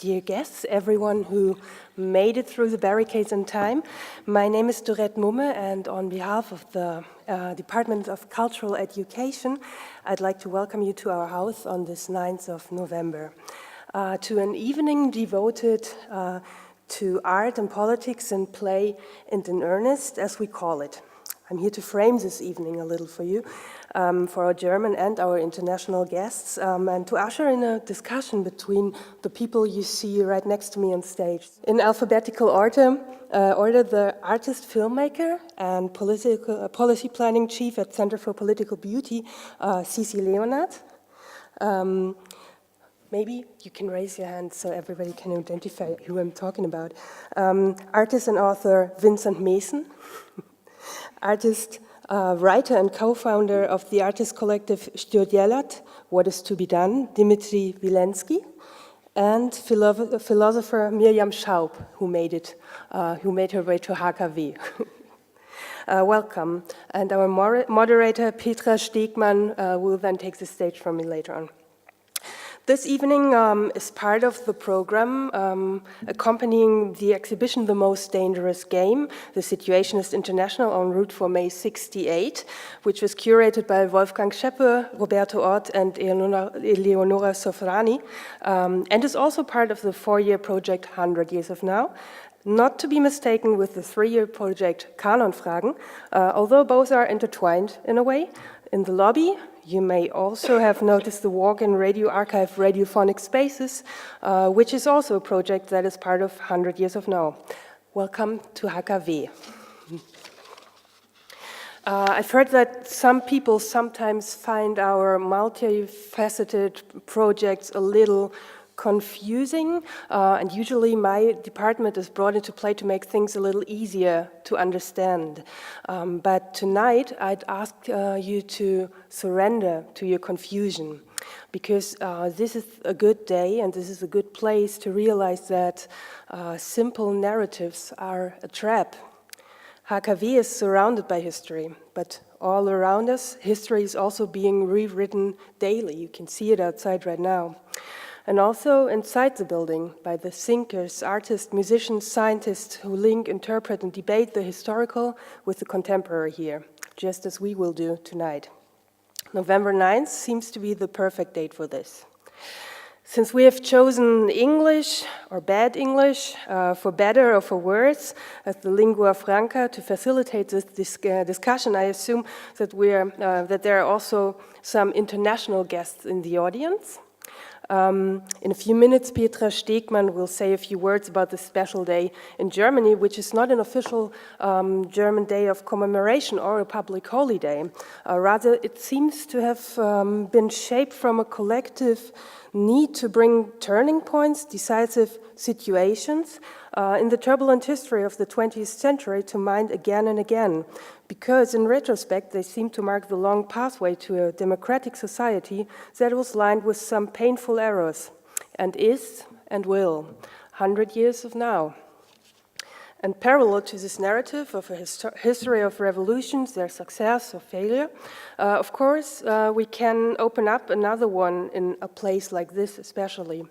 dear guests, everyone who made it through the barricades in time. My name is Dorette Mumme, and on behalf of the Department of Cultural Education, I'd like to welcome you to our house on this 9th of November, to an evening devoted to art and politics and play and in earnest, as we call it. I'm here to frame this evening a little for you, for our German and our international guests, and to usher in a discussion between the people you see right next to me on stage. In alphabetical order, the artist, filmmaker, and policy planning chief at Center for Political Beauty, Cesy Leonard. Maybe you can raise your hand so everybody can identify who I'm talking about. Artist and author Vincent Meessen. Artist, writer and co-founder of the artist collective Leonard, What is to be Done, Dmitry Vilensky, and philosopher Mirjam Schaub, who made her way to HKW. Welcome. And our moderator, Petra Stegmann, will then take the stage from me later on. This evening is part of the program accompanying the exhibition The Most Dangerous Game, the Situationist International en route for May 68, which was curated by Wolfgang Scheppe, Roberto Ott, and Eleonora Sofrani, and is also part of the 4-year project 100 Years of Now, not to be mistaken with the 3-year project Kanonfragen, although both are intertwined in a way. In the lobby, you may also have noticed the walk-in radio archive Radiophonic Spaces, which is also a project that is part of 100 Years of Now. Welcome to HKW. I've heard that some people sometimes find our multifaceted projects a little confusing, and usually my department is brought into play to make things a little easier to understand. But tonight I'd ask you to surrender to your confusion, because this is a good day and this is a good place to realize that simple narratives are a trap. HKW is surrounded by history, but all around us, history is also being rewritten daily. You can see it outside right now. And also inside the building by the thinkers, artists, musicians, scientists who link, interpret, and debate the historical with the contemporary here, just as we will do tonight. November 9th seems to be the perfect date for this. Since we have chosen English, or bad English, for better or for worse, as the lingua franca to facilitate this discussion, I assume that, that there are also some international guests in the audience. In a few minutes, Petra Stegmann will say a few words about this special day in Germany, which is not an official German day of commemoration or a public holiday. Rather, it seems to have been shaped from a collective need to bring turning points, decisive situations in the turbulent history of the 20th century to mind again and again, because in retrospect they seem to mark the long pathway to a democratic society that was lined with some painful errors, and is and will, 100 years of now. And parallel to this narrative of a history of revolutions, their success or failure, of course, we can open up another one in a place like this especially.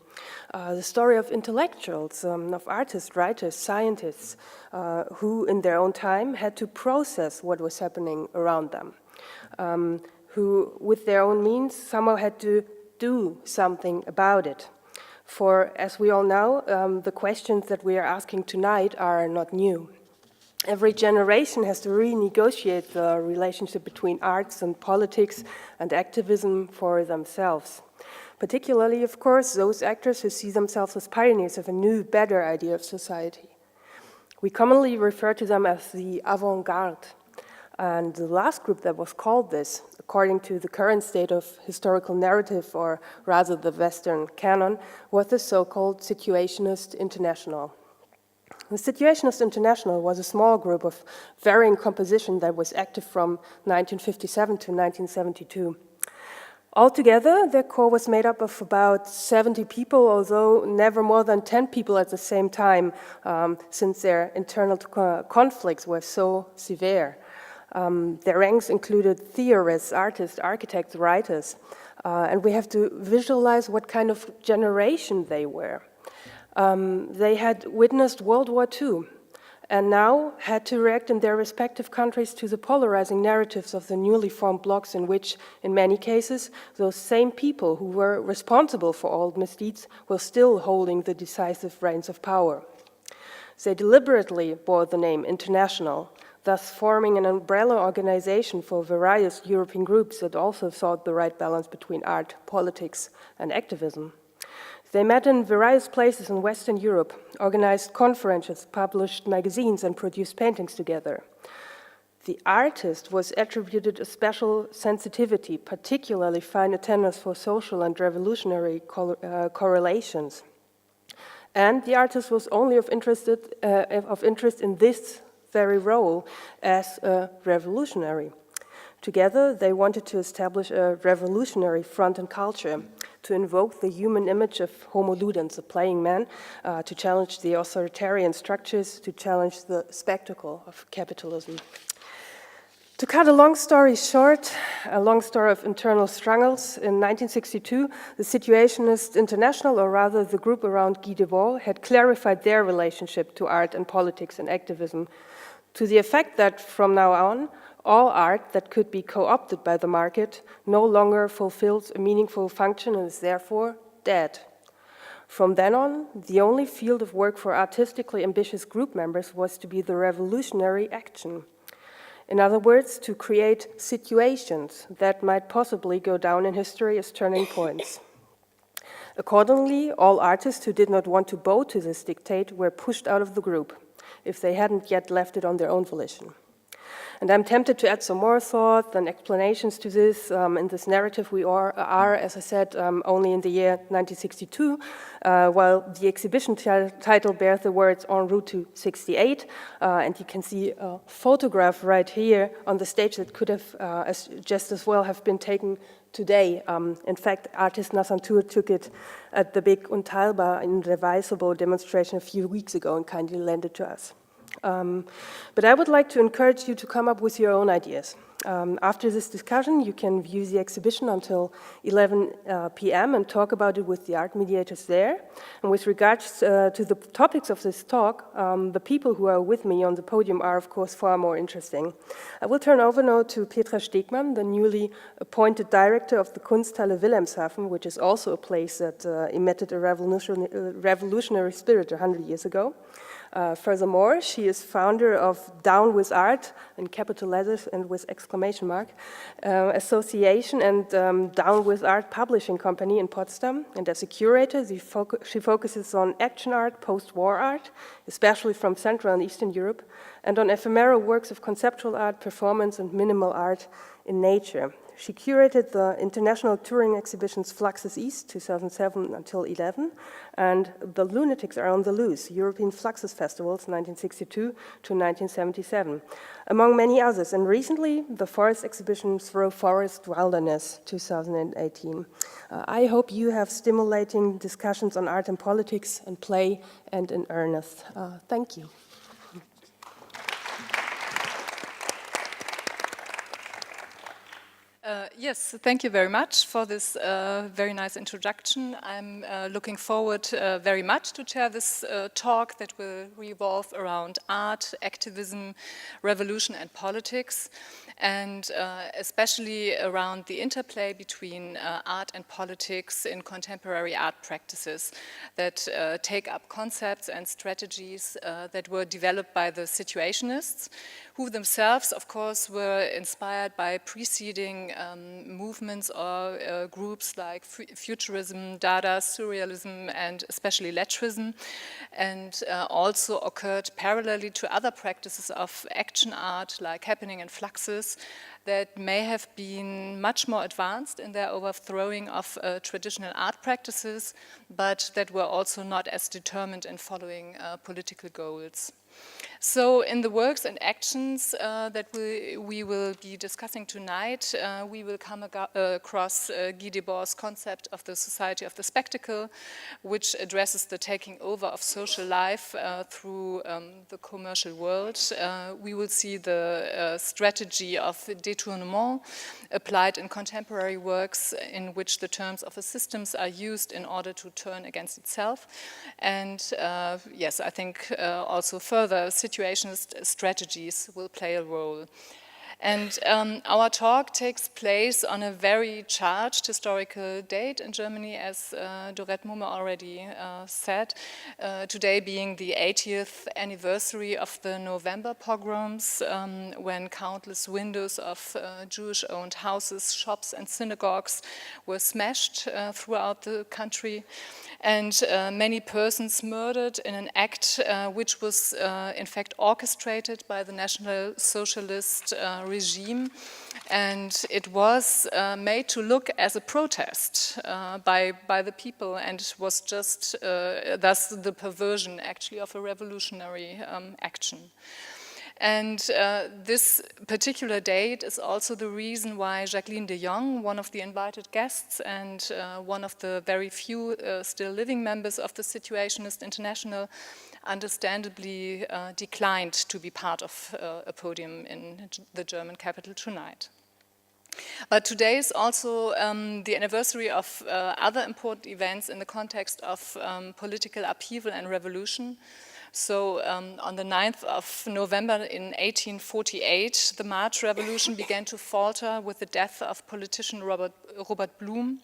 The story of intellectuals, of artists, writers, scientists, who in their own time had to process what was happening around them, who with their own means somehow had to do something about it. For, as we all know, the questions that we are asking tonight are not new. Every generation has to renegotiate the relationship between arts and politics and activism for themselves. Particularly, of course, those actors who see themselves as pioneers of a new, better idea of society. We commonly refer to them as the avant-garde. And the last group that was called this, according to the current state of historical narrative, or rather the Western canon, was the so-called Situationist International. The Situationist International was a small group of varying composition that was active from 1957 to 1972. Altogether, their core was made up of about 70 people, although never more than 10 people at the same time, since their internal conflicts were so severe. Their ranks included theorists, artists, architects, writers, and we have to visualize what kind of generation they were. They had witnessed World War II and now had to react in their respective countries to the polarizing narratives of the newly formed blocs in which, in many cases, those same people who were responsible for all misdeeds were still holding the decisive reins of power. They deliberately bore the name International, thus forming an umbrella organization for various European groups that also sought the right balance between art, politics, and activism. They met in various places in Western Europe, organized conferences, published magazines, and produced paintings together. The artist was attributed a special sensitivity, particularly fine attendance for social and revolutionary correlations. And the artist was only of interest in this very role as a revolutionary. Together, they wanted to establish a revolutionary front and culture, to invoke the human image of Homo ludens, the playing man, to challenge the authoritarian structures, to challenge the spectacle of capitalism. To cut a long story short, a long story of internal struggles, in 1962, the Situationist International, or rather the group around Guy Debord, had clarified their relationship to art and politics and activism, to the effect that from now on, all art that could be co-opted by the market no longer fulfills a meaningful function and is therefore dead. From then on, the only field of work for artistically ambitious group members was to be the revolutionary action. In other words, to create situations that might possibly go down in history as turning points. Accordingly, all artists who did not want to bow to this dictate were pushed out of the group, if they hadn't yet left it on their own volition. And I'm tempted to add some more thought and explanations to this. In this narrative, we are, as I said, only in the year 1962, while the exhibition title bears the words en route to 68. And you can see a photograph right here on the stage that could have just as well have been taken today. In fact, artist Nassantur took it at the big Untitled in Revisable demonstration a few weeks ago and kindly lent it to us. But I would like to encourage you to come up with your own ideas. After this discussion, you can view the exhibition until 11 p.m. and talk about it with the art mediators there. And with regards to the topics of this talk, the people who are with me on the podium are, of course, far more interesting. I will turn over now to Petra Stegmann, the newly appointed director of the Kunsthalle Wilhelmshaven, which is also a place that emitted a revolutionary spirit 100 years ago. Furthermore, she is founder of Down with Art, in capital letters and with exclamation mark, association and Down with Art publishing company in Potsdam. And as a curator, she focuses on action art, post-war art, especially from Central and Eastern Europe, and on ephemeral works of conceptual art, performance, and minimal art in nature. She curated the international touring exhibitions Fluxus East 2007 until 11, and The Lunatics Are on the Loose, European Fluxus Festivals 1962 to 1977, among many others. And recently, the forest exhibition Through Forest Wilderness 2018. I hope you have stimulating discussions on art and politics and play and in earnest. Thank you. Yes, thank you very much for this very nice introduction. I'm looking forward very much to chair this talk that will revolve around art, activism, revolution, and politics, and especially around the interplay between art and politics in contemporary art practices that take up concepts and strategies that were developed by the Situationists, who themselves, of course, were inspired by preceding movements or groups like Futurism, Dada, Surrealism, and especially Lettrism, and also occurred parallelly to other practices of action art like Happening and Fluxus that may have been much more advanced in their overthrowing of traditional art practices, but that were also not as determined in following political goals. So in the works and actions that we will be discussing tonight, we will come across Guy Debord's concept of the society of the spectacle, which addresses the taking over of social life through the commercial world. We will see the strategy of détournement applied in contemporary works in which the terms of a systems are used in order to turn against itself. And yes, I think also further situationist strategies will play a role. And our talk takes place on a very charged historical date in Germany, as Dorette Mumme already said, today being the 80th anniversary of the November pogroms, when countless windows of Jewish-owned houses, shops and synagogues were smashed throughout the country, and many persons murdered in an act which was in fact orchestrated by the National Socialist regime, and it was made to look as a protest by the people, and was just thus the perversion actually of a revolutionary action. And this particular date is also the reason why Jacqueline de Jong, one of the invited guests and one of the very few still living members of the Situationist International, understandably declined to be part of a podium in the German capital tonight. But today is also the anniversary of other important events in the context of political upheaval and revolution. So on the 9th of November in 1848, the March Revolution began to falter with the death of politician Robert Blum.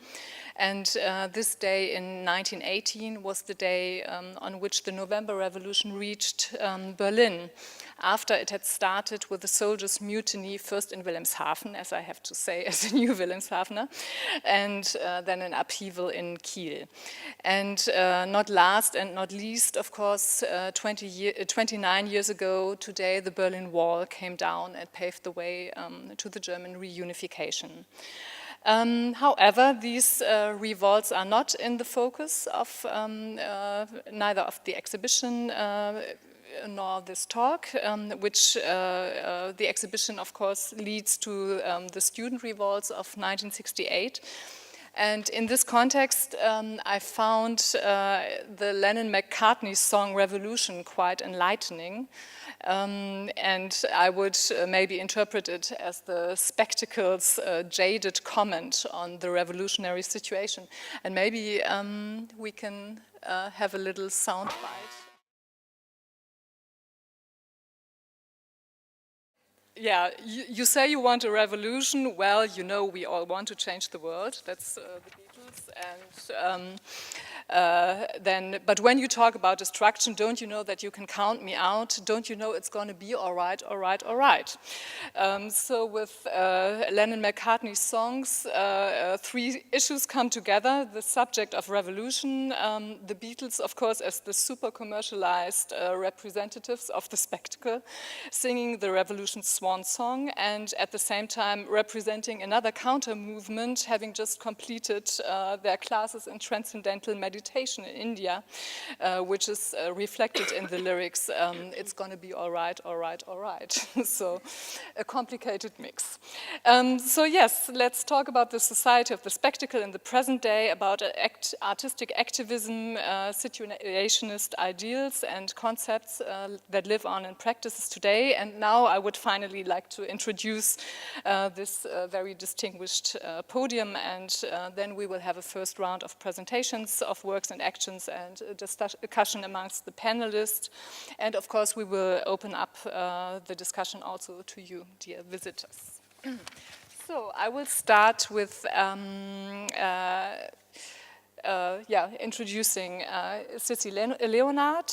And this day in 1918 was the day on which the November Revolution reached Berlin, after it had started with the soldiers' mutiny, first in Wilhelmshaven, as I have to say, as a new Wilhelmshavener, and then an upheaval in Kiel. And not last and not least, of course, 29 years ago today, the Berlin Wall came down and paved the way to the German reunification. However, these revolts are not in the focus of neither of the exhibition nor this talk, which the exhibition, of course, leads to the student revolts of 1968. And in this context, I found the Lennon-Mccartney song Revolution quite enlightening. And I would maybe interpret it as the spectacle's jaded comment on the revolutionary situation. And maybe we can have a little sound bite. Yeah, you say you want a revolution. Well, you know, we all want to change the world. That's the Beatles. And but when you talk about destruction, don't you know that you can count me out? Don't you know it's going to be all right, all right, all right? So with Lennon-McCartney songs, three issues come together: the subject of revolution, the Beatles, of course, as the super commercialized representatives of the spectacle, singing the revolution swan song, and at the same time representing another counter movement, having just completed their classes in transcendental meditation in India, which is reflected in the lyrics, it's going to be all right, all right, all right. So a complicated mix. So yes, let's talk about the society of the spectacle in the present day, about artistic activism, situationist ideals and concepts that live on in practices today. And now I would finally like to introduce this very distinguished podium, and then we will have a first round of presentations of works and actions and a discussion amongst the panelists. And of course, we will open up the discussion also to you, dear visitors. So I will start with introducing Cesy Leonard.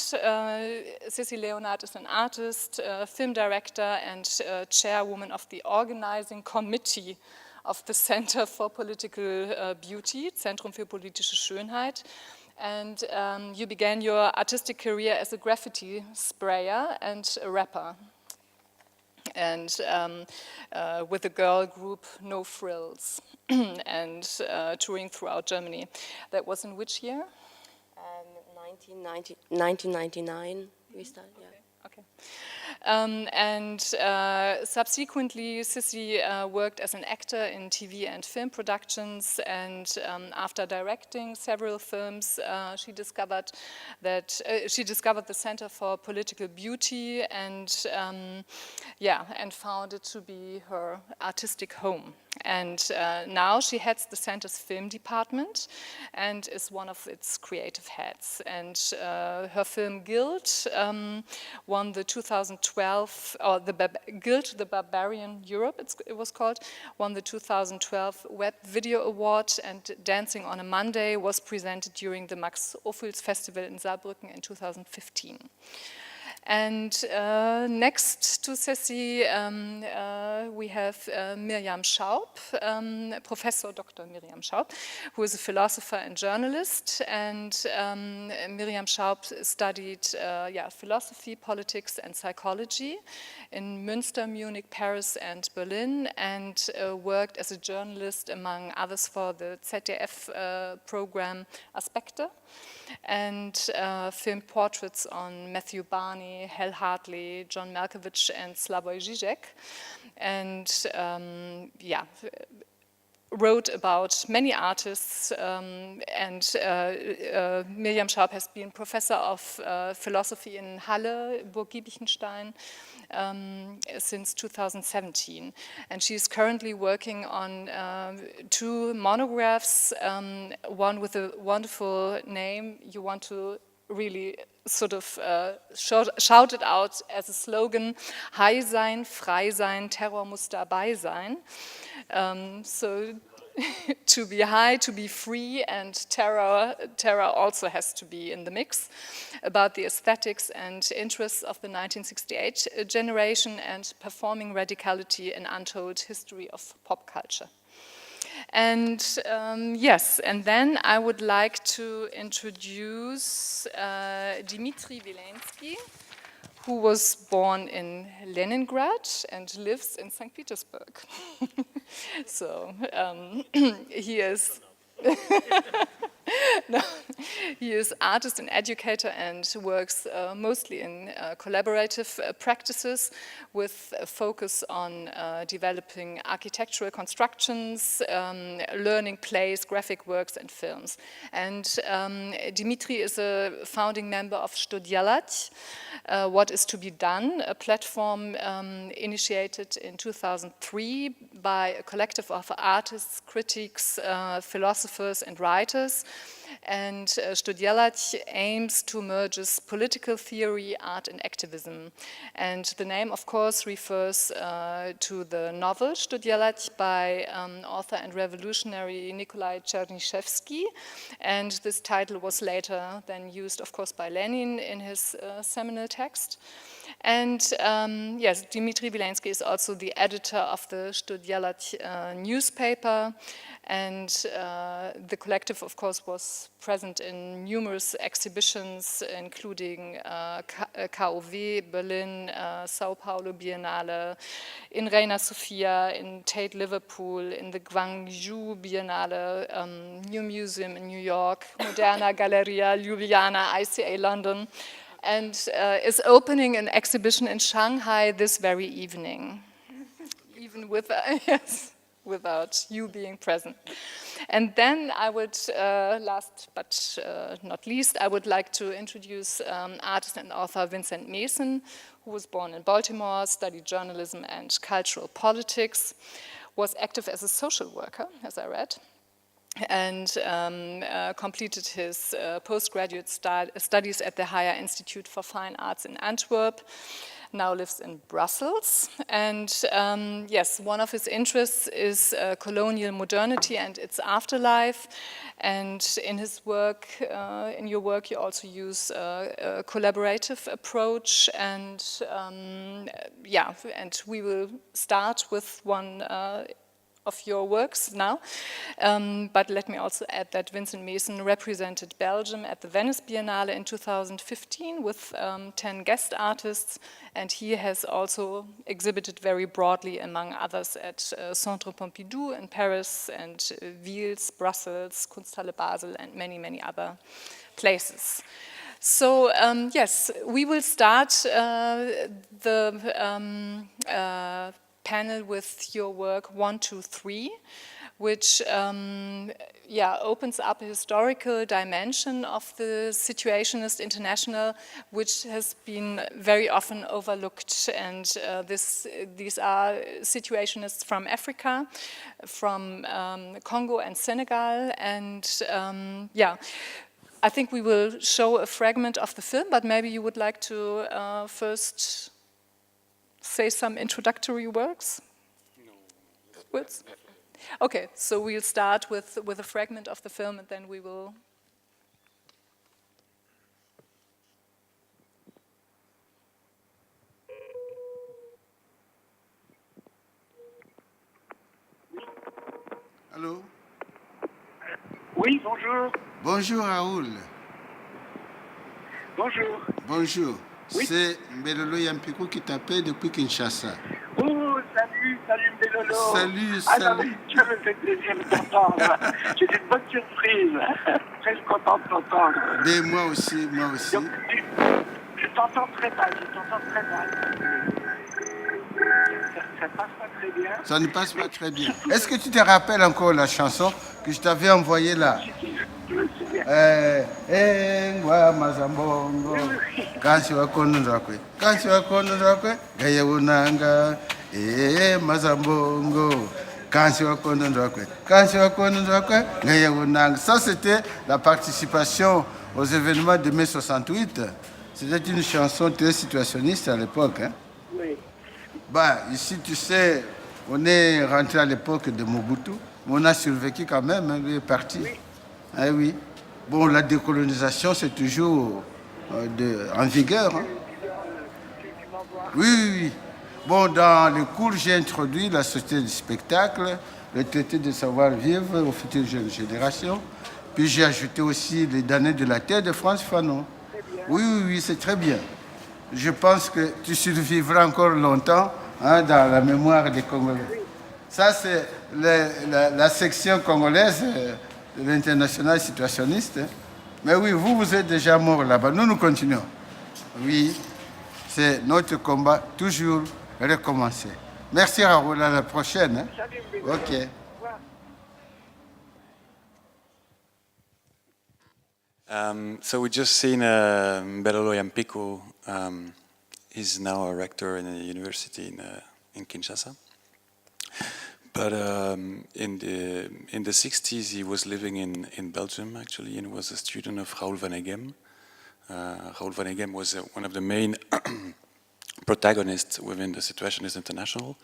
Cesy Leonard is an artist, film director, and chairwoman of the organizing committee of the Center for Political Beauty, Zentrum für politische Schönheit. And you began your artistic career as a graffiti sprayer and a rapper, and with the girl group No Frills, and touring throughout Germany. That was in which year? 1999 we started, yeah. Okay. Subsequently, Cesy worked as an actor in TV and film productions, and after directing several films, she discovered the Center for Political Beauty, and and found it to be her artistic home. And now she heads the center's film department and is one of its creative heads. And her film Guild won the 2012, or Guild, the Barbarian Europe, it was called, won the 2012 Web Video Award, and Dancing on a Monday was presented during the Max Ophüls Festival in Saarbrücken in 2015. And next to Cesy, we have Mirjam Schaub, Professor Dr. Mirjam Schaub, who is a philosopher and journalist. And Mirjam Schaub studied philosophy, politics, and psychology in Münster, Munich, Paris, and Berlin, and worked as a journalist, among others, for the ZDF program Aspekte, and filmed portraits on Matthew Barney, Hal Hartley, John Malkovich, and Slavoj Žižek, and wrote about many artists, and Mirjam Schaub has been professor of philosophy in Halle, Burg Giebichenstein, since 2017. And she's currently working on 2 monographs, one with a wonderful name. You want to really sort of shout it out as a slogan: High sein, frei sein, Terror muss dabei sein. So to be high, to be free, and terror also has to be in the mix, about the aesthetics and interests of the 1968 generation and performing radicality, an untold history of pop culture. And yes, and then I would like to introduce Dmitry Vilensky, who was born in Leningrad and lives in St. Petersburg. So he is no, he is artist and educator and works mostly in collaborative practices with a focus on developing architectural constructions, learning plays, graphic works, and films. And Dmitry is a founding member of Studialat, What is to be Done, a platform initiated in 2003 by a collective of artists, critics, philosophers, and writers. And Studialat aims to merge political theory, art, and activism. And the name, of course, refers to the novel Studialat by author and revolutionary Nikolai Chernyshevsky. And this title was later then used, of course, by Lenin in his seminal text. And yes, Dmitry Vilensky is also the editor of the Studialat newspaper. And the collective, of course, was present in numerous exhibitions, including KOW, Berlin, Sao Paulo Biennale, in Reina Sofia, in Tate Liverpool, in the Gwangju Biennale, New Museum in New York, Moderna Galleria, Ljubljana, ICA London, and is opening an exhibition in Shanghai this very evening, even with, yes, without you being present. And then I would, last but not least, I would like to introduce artist and author Vincent Meessen, who was born in Baltimore, studied journalism and cultural politics, was active as a social worker, as I read, and completed his postgraduate studies at the Higher Institute for Fine Arts in Antwerp, now lives in Brussels. And yes, one of his interests is colonial modernity and its afterlife. And in his work, in your work, you also use a collaborative approach. And yeah, and we will start with one of your works now. But let me also add that Vincent Meessen represented Belgium at the Venice Biennale in 2015 with 10 guest artists, and he has also exhibited very broadly, among others, at Centre Pompidou in Paris and Vils, Brussels, Kunsthalle Basel, and many, many other places. So yes, we will start the panel with your work 1, 2, 3, which opens up a historical dimension of the Situationist International, which has been very often overlooked. And these are Situationists from Africa, from Congo and Senegal, and I think we will show a fragment of the film, but maybe you would like to first say some introductory words? No. Okay, so we'll start with a fragment of the film, and then we will... Allô? Oui, bonjour. Bonjour Raoul. Bonjour. Bonjour. Oui. C'est Mbelolo Yampico qui t'appelle depuis Kinshasa. Oh, salut Mbelolo. Salut, Ah, salut. non, mais ça me fait plaisir de t'entendre. C'est une bonne surprise. Très content de t'entendre. Mais moi aussi, moi aussi. Donc, je t'entends très mal, Ça passe pas très bien. Ça ne passe pas très bien. Est-ce que tu te rappelles encore la chanson que je t'avais envoyée là? Je me souviens. Ngwa mazambongo. Kansi wakono nzakwe. Kansi wakono nzakwe. Gaya unanga. Mazambongo. Kansi wakono nzakwe. Kansi wakono nzakwe. Gaya unanga. Ça c'était la participation aux événements de mai 68. C'était une chanson très situationniste à l'époque. Hein? Oui. Bah, ici, tu sais, on est rentré à l'époque de Mobutu, mais on a survécu quand même, hein, lui est parti. Oui. Ah oui. Bon, la décolonisation, c'est toujours en vigueur. Hein. Oui, oui, oui. Bon, dans les cours, j'ai introduit la société du spectacle, le traité de savoir-vivre aux futures jeunes générations. Puis j'ai ajouté aussi les damnés de la terre de France Fanon. Oui, oui, oui, c'est très bien. Je pense que tu survivras encore longtemps, hein, dans la mémoire des Congolais. Ça, c'est la section congolaise de l'international situationniste. Hein. Mais oui, vous êtes déjà mort là-bas. Nous continuons. Oui, c'est notre combat, toujours recommencer. Merci Raoul, à la prochaine. Hein. Ok. So we just seen Mbelolo Yampico. He's now a rector in a university in Kinshasa. But in the 60s, he was living in Belgium actually, and was a student of Raoul van Egem. Raoul van Egem was one of the main protagonists within the Situationist International.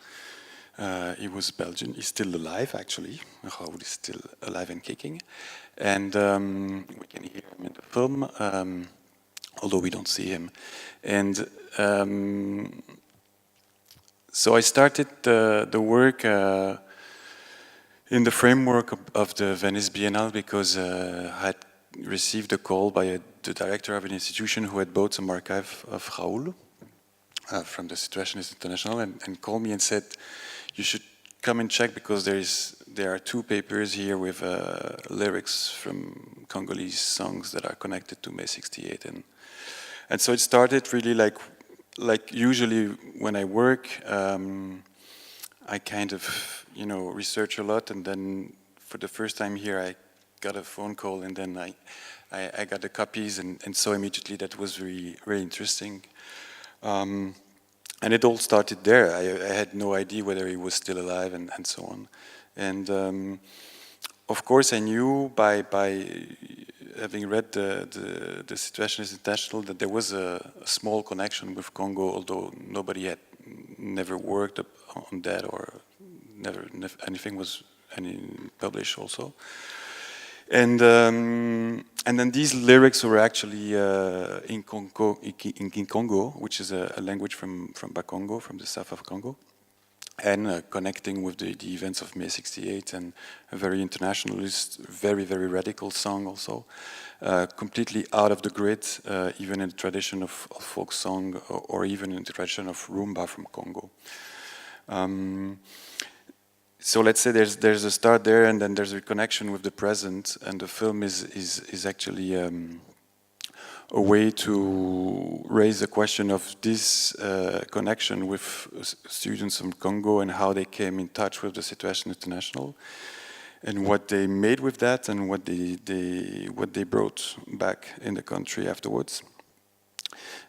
He was Belgian. He's still alive, actually. Raoul is still alive and kicking. And we can hear him in the film, although we don't see him. And so I started the work in the framework of the Venice Biennale because I had received a call by the director of an institution who had bought some archive of Raoul from the Situationist International and called me and said, you should come and check because there are 2 papers here with lyrics from Congolese songs that are connected to May 68. And so it started really like usually when I work, I kind of, research a lot, and then for the first time here I got a phone call, and then I got the copies, and so immediately that was very, very interesting. And it all started there. I had no idea whether he was still alive and so on. And of course I knew by having read the Situationist International that there was a small connection with Congo, although nobody had never worked on that or never anything was published also. And then these lyrics were actually in Congo, which is a language from Bakongo, from the south of Congo, and connecting with the events of May 68, and a very internationalist, very, very radical song also, completely out of the grid, even in the tradition of folk song, or even in the tradition of rumba from Congo. So let's say there's a start there, and then there's a connection with the present, and the film is actually a way to raise the question of this connection with students from Congo and how they came in touch with the Situationist International, and what they made with that, and what they brought back in the country afterwards.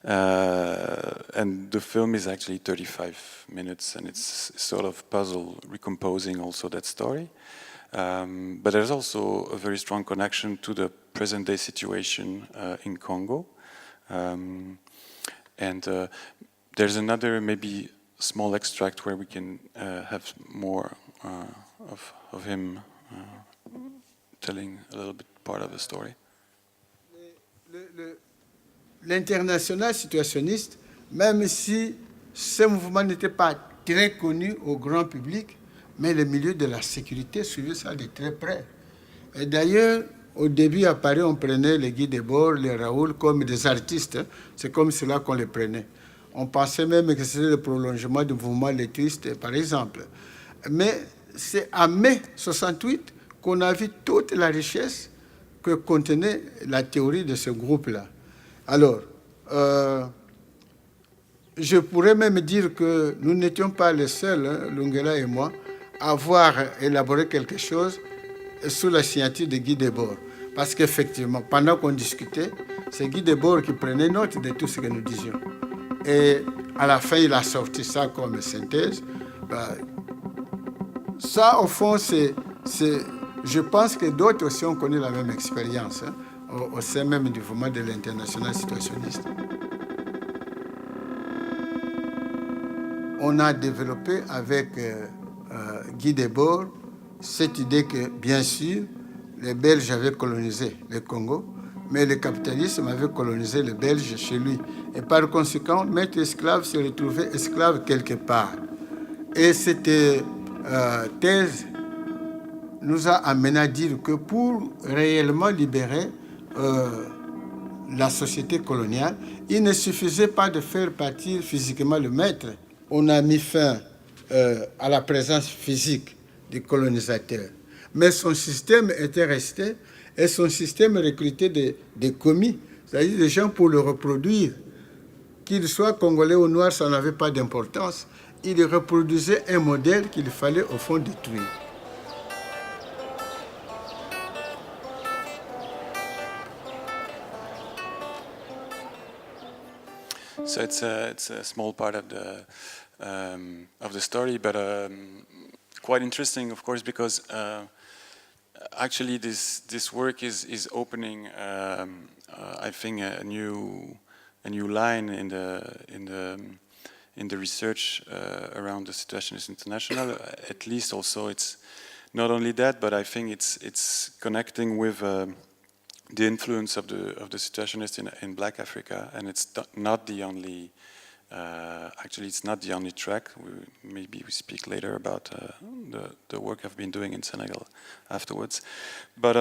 And the film is actually 35 minutes, and it's sort of puzzle recomposing also that story. But there's also a very strong connection to the present-day situation in Congo. There's another maybe small extract where we can have more of him telling a little bit part of the story. L'international situationniste, même si ce mouvement n'était pas très connu au grand public, mais le milieu de la sécurité suivait ça de très près. Et d'ailleurs, au début à Paris, on prenait les Guy Debord, les Raoul comme des artistes. C'est comme cela qu'on les prenait. On pensait même que c'était le prolongement du mouvement lettriste, par exemple. Mais c'est en mai 68 qu'on a vu toute la richesse que contenait la théorie de ce groupe-là. Alors, je pourrais même dire que nous n'étions pas les seuls, Lungela et moi, à avoir élaboré quelque chose sous la signature de Guy Debord. Parce qu'effectivement, pendant qu'on discutait, c'est Guy Debord qui prenait note de tout ce que nous disions. Et à la fin, il a sorti ça comme synthèse. Ça, au fond, je pense que d'autres aussi ont connu la même expérience, hein, au sein même du mouvement de l'international situationniste. On a développé avec Guy Debord cette idée que, bien sûr, les Belges avaient colonisé le Congo, mais le capitalisme avait colonisé les Belges chez lui. Et par conséquent, maître esclave se retrouvait esclave quelque part. Et cette thèse nous a amené à dire que pour réellement libérer la société coloniale, il ne suffisait pas de faire partir physiquement le maître. On a mis fin à la présence physique du colonisateur. Mais son système était resté, et son système recrutait des commis, c'est-à-dire des gens pour le reproduire. Qu'ils soient congolais ou noirs, ça n'avait pas d'importance. Il reproduisait un modèle qu'il fallait au fond détruire. So it's a small part of the story, but quite interesting, of course, because actually this work is opening, I think, a new line in the research around the Situationist International. At least, also, it's not only that, but I think it's connecting with the influence of the Situationists in Black Africa, and it's not the only. Actually, it's not the only track. Maybe we speak later about the work I've been doing in Senegal afterwards. But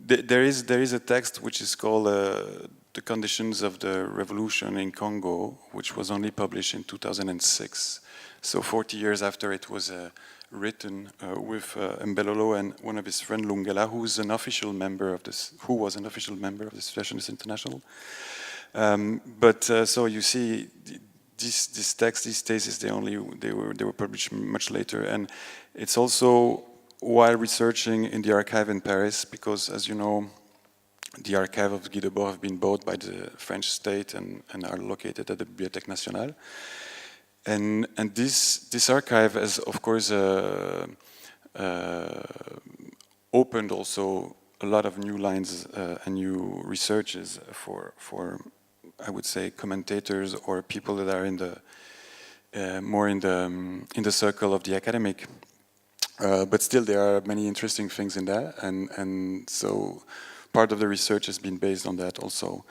there is a text which is called "The Conditions of the Revolution in Congo," which was only published in 2006. So 40 years after it was written, with Mbelolo and one of his friends Lungela, who was an official member of the Situationist International. So you see, this text, these theses, they were published much later, and it's also while researching in the archive in Paris, because as you know, the archive of Guy Debord have been bought by the French state and are located at the Bibliothèque Nationale. And this archive has, of course, opened also a lot of new lines and new researches for I would say commentators or people that are in the more in the circle of the academic. But still, there are many interesting things in that, and so part of the research has been based on that also.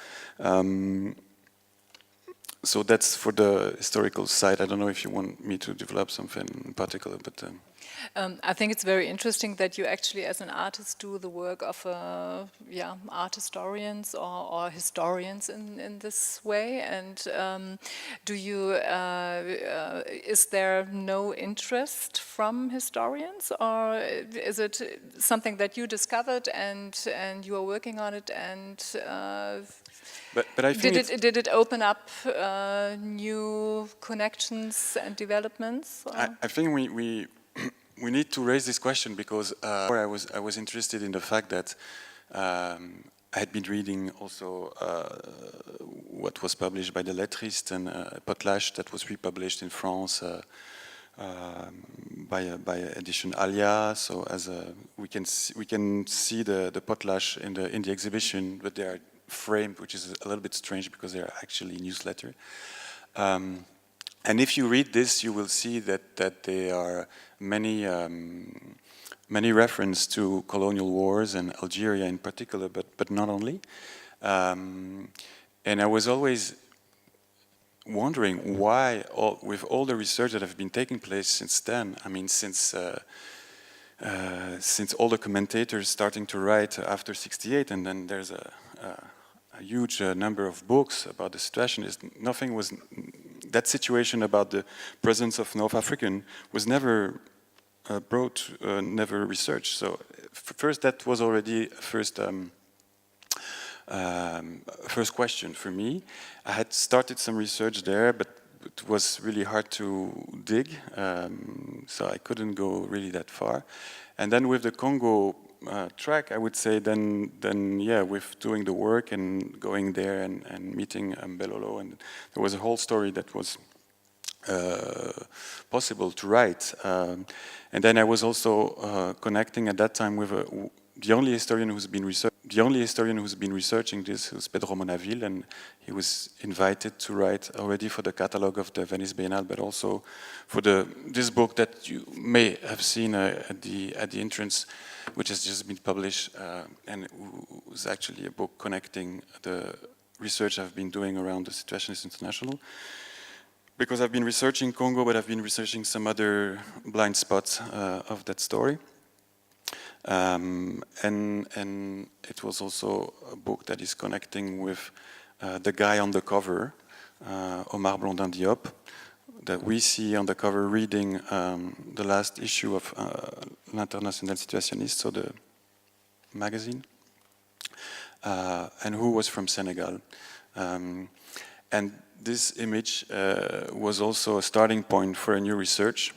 so that's for the historical side. I don't know if you want me to develop something in particular, but I think it's very interesting that you actually, as an artist, do the work of art historians or historians in this way. And do you? Is there no interest from historians, or is it something that you discovered and you are working on it and? But I think did it open up new connections and developments? I think we need to raise this question because I was interested in the fact that I had been reading also what was published by the Lettrist and Potlatch that was republished in France by edition Alia. So as we can see the Potlatch in the exhibition, but they are framed, which is a little bit strange because they are actually newsletter. And if you read this, you will see that there are many reference to colonial wars and Algeria in particular, but not only. And I was always wondering why, with all the research that have been taking place since then, I mean, since all the commentators starting to write after '68, and then there's a huge number of books about the Situationist. Nothing was, that situation about the presence of North African was never brought, never researched. So first, that was already first question for me. I had started some research there, but it was really hard to dig, so I couldn't go really that far. And then with the Congo track, I would say then yeah, with doing the work and going there and meeting Belolo, and there was a whole story that was possible to write. And then I was also connecting at that time with the only historian who's been researching this was Pedro Monaville, and he was invited to write already for the catalogue of the Venice Biennale, but also for this book that you may have seen at the entrance, which has just been published, and was actually a book connecting the research I've been doing around the Situationist International. Because I've been researching Congo, but I've been researching some other blind spots of that story. And it was also a book that is connecting with the guy on the cover, Omar Blondin Diop, that we see on the cover reading the last issue of L'International Situationniste, so the magazine, and who was from Senegal. And this image was also a starting point for a new research.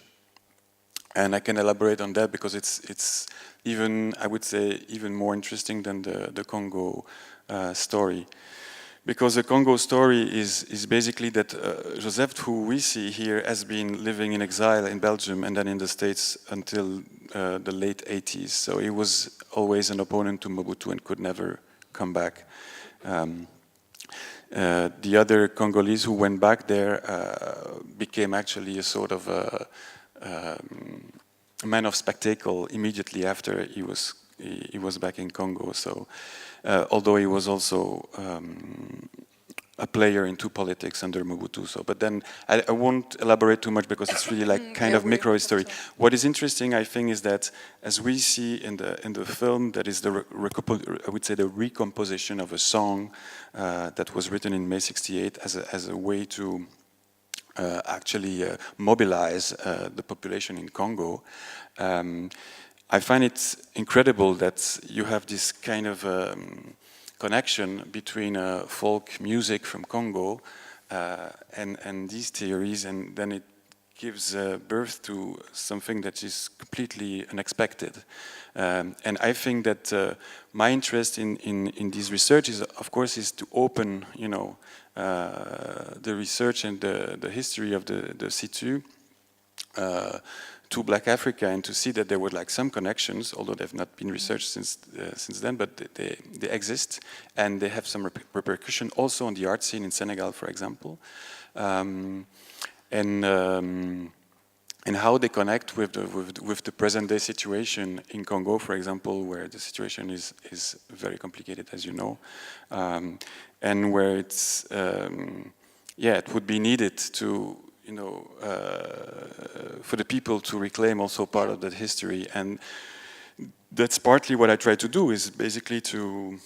And I can elaborate on that because it's even, I would say, even more interesting than the Congo story. Because the Congo story is basically that Joseph, who we see here, has been living in exile in Belgium and then in the States until the late 80s. So he was always an opponent to Mobutu and could never come back. The other Congolese who went back there became actually a sort of a man of spectacle immediately after he was back in Congo. So, although he was also a player into politics under Mobutu. So, but then I won't elaborate too much because it's really like kind of micro history. What is interesting, I think, is that as we see in the film, that is I would say the recomposition of a song that was written in May '68 as a way to actually mobilize the population in Congo. I find it incredible that you have this kind of connection between folk music from Congo and these theories, and then it gives birth to something that is completely unexpected. And I think that my interest in this research is, of course, is to open, you know, the research and the history of the Situ to Black Africa, and to see that there were like some connections, although they've not been researched since then, but they exist, and they have some repercussion also on the art scene in Senegal, for example, and how they connect with the present day situation in Congo, for example, where the situation is very complicated, as you know, and where it's yeah, it would be needed to, for the people to reclaim also part of that history. And that's partly what I try to do, is basically to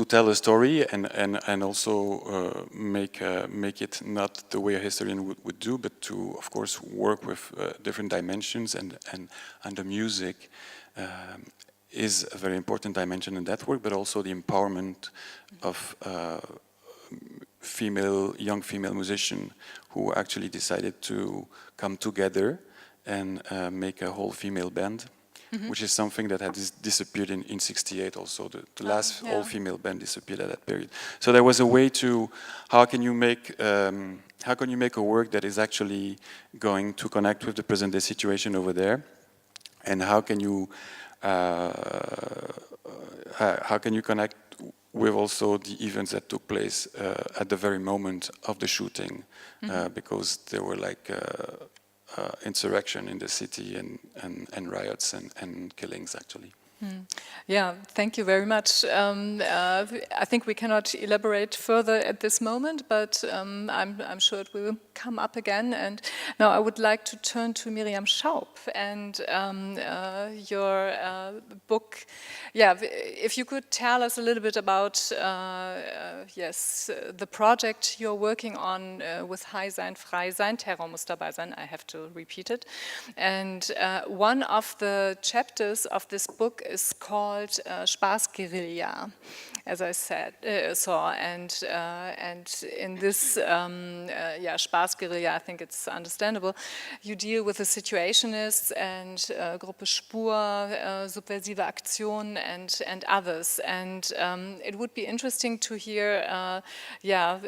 tell a story and also make it not the way a historian would do, but to, of course, work with different dimensions, and the music is a very important dimension in that work, but also the empowerment of young female musicians who actually decided to come together and make a whole female band. Which is something that had disappeared in '68 also. The last all-female band disappeared at that period. So there was a way to, how can you make a work that is actually going to connect with the present-day situation over there, and how can you connect with also the events that took place at the very moment of the shooting, because there were like insurrection in the city and riots and killings actually. Yeah, thank you very much. I think we cannot elaborate further at this moment, but I'm sure it will come up again. And now I would like to turn to Mirjam Schaub and your book. Yeah, if you could tell us a little bit about the project you're working on with High Sein, Frei Sein, Terror muss dabei sein. I have to repeat it. And one of the chapters of this book is called Spaßguerilla, as I saw, and in this Spaßguerilla, I think it's understandable. You deal with the Situationists and Gruppe Spur, Subversive Aktion, and others, and it would be interesting to hear,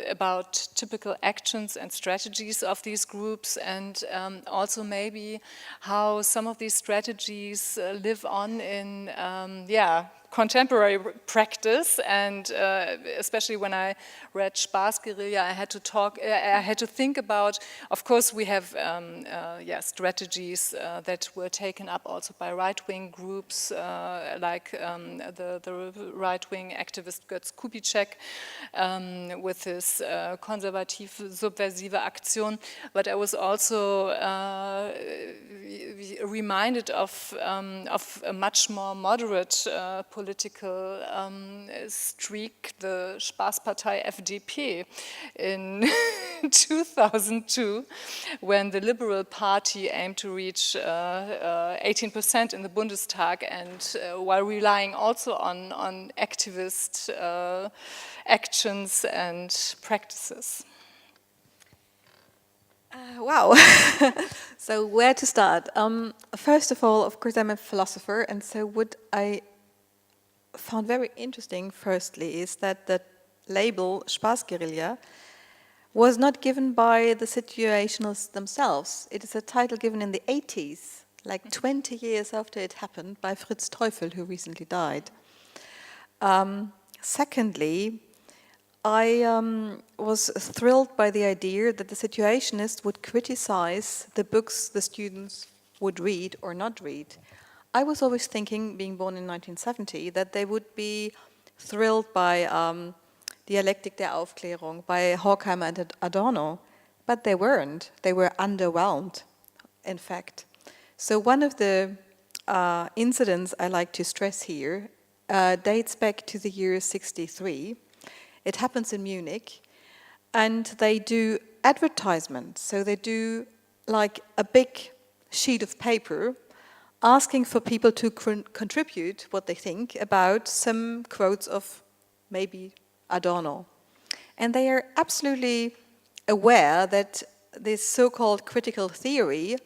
about typical actions and strategies of these groups, and also maybe how some of these strategies live on in contemporary practice, and especially when I read Spaßguerilla, I had to think about, of course, we have strategies that were taken up also by right-wing groups, like the right-wing activist Götz Kubitschek with his konservative subversive Aktion, but I was also reminded of a much more moderate political streak, the Spaßpartei FDP in 2002, when the Liberal Party aimed to reach 18% in the Bundestag, and while relying also on activist actions and practices. Wow. So where to start? First of all, of course, I'm a philosopher, and so what I found very interesting, firstly, is that the label Spaßguerilla was not given by the Situationists themselves. It is a title given in the 80s, like 20 years after it happened, by Fritz Teufel, who recently died. Secondly, I was thrilled by the idea that the Situationists would criticize the books the students would read or not read. I was always thinking, being born in 1970, that they would be thrilled by Dialektik der Aufklärung, by Horkheimer and Adorno, but they weren't. They were underwhelmed, in fact. So one of the incidents I like to stress here dates back to the year '63. It happens in Munich, and they do advertisements. So they do like a big sheet of paper asking for people to contribute what they think about some quotes of maybe Adorno. And they are absolutely aware that this so-called critical theory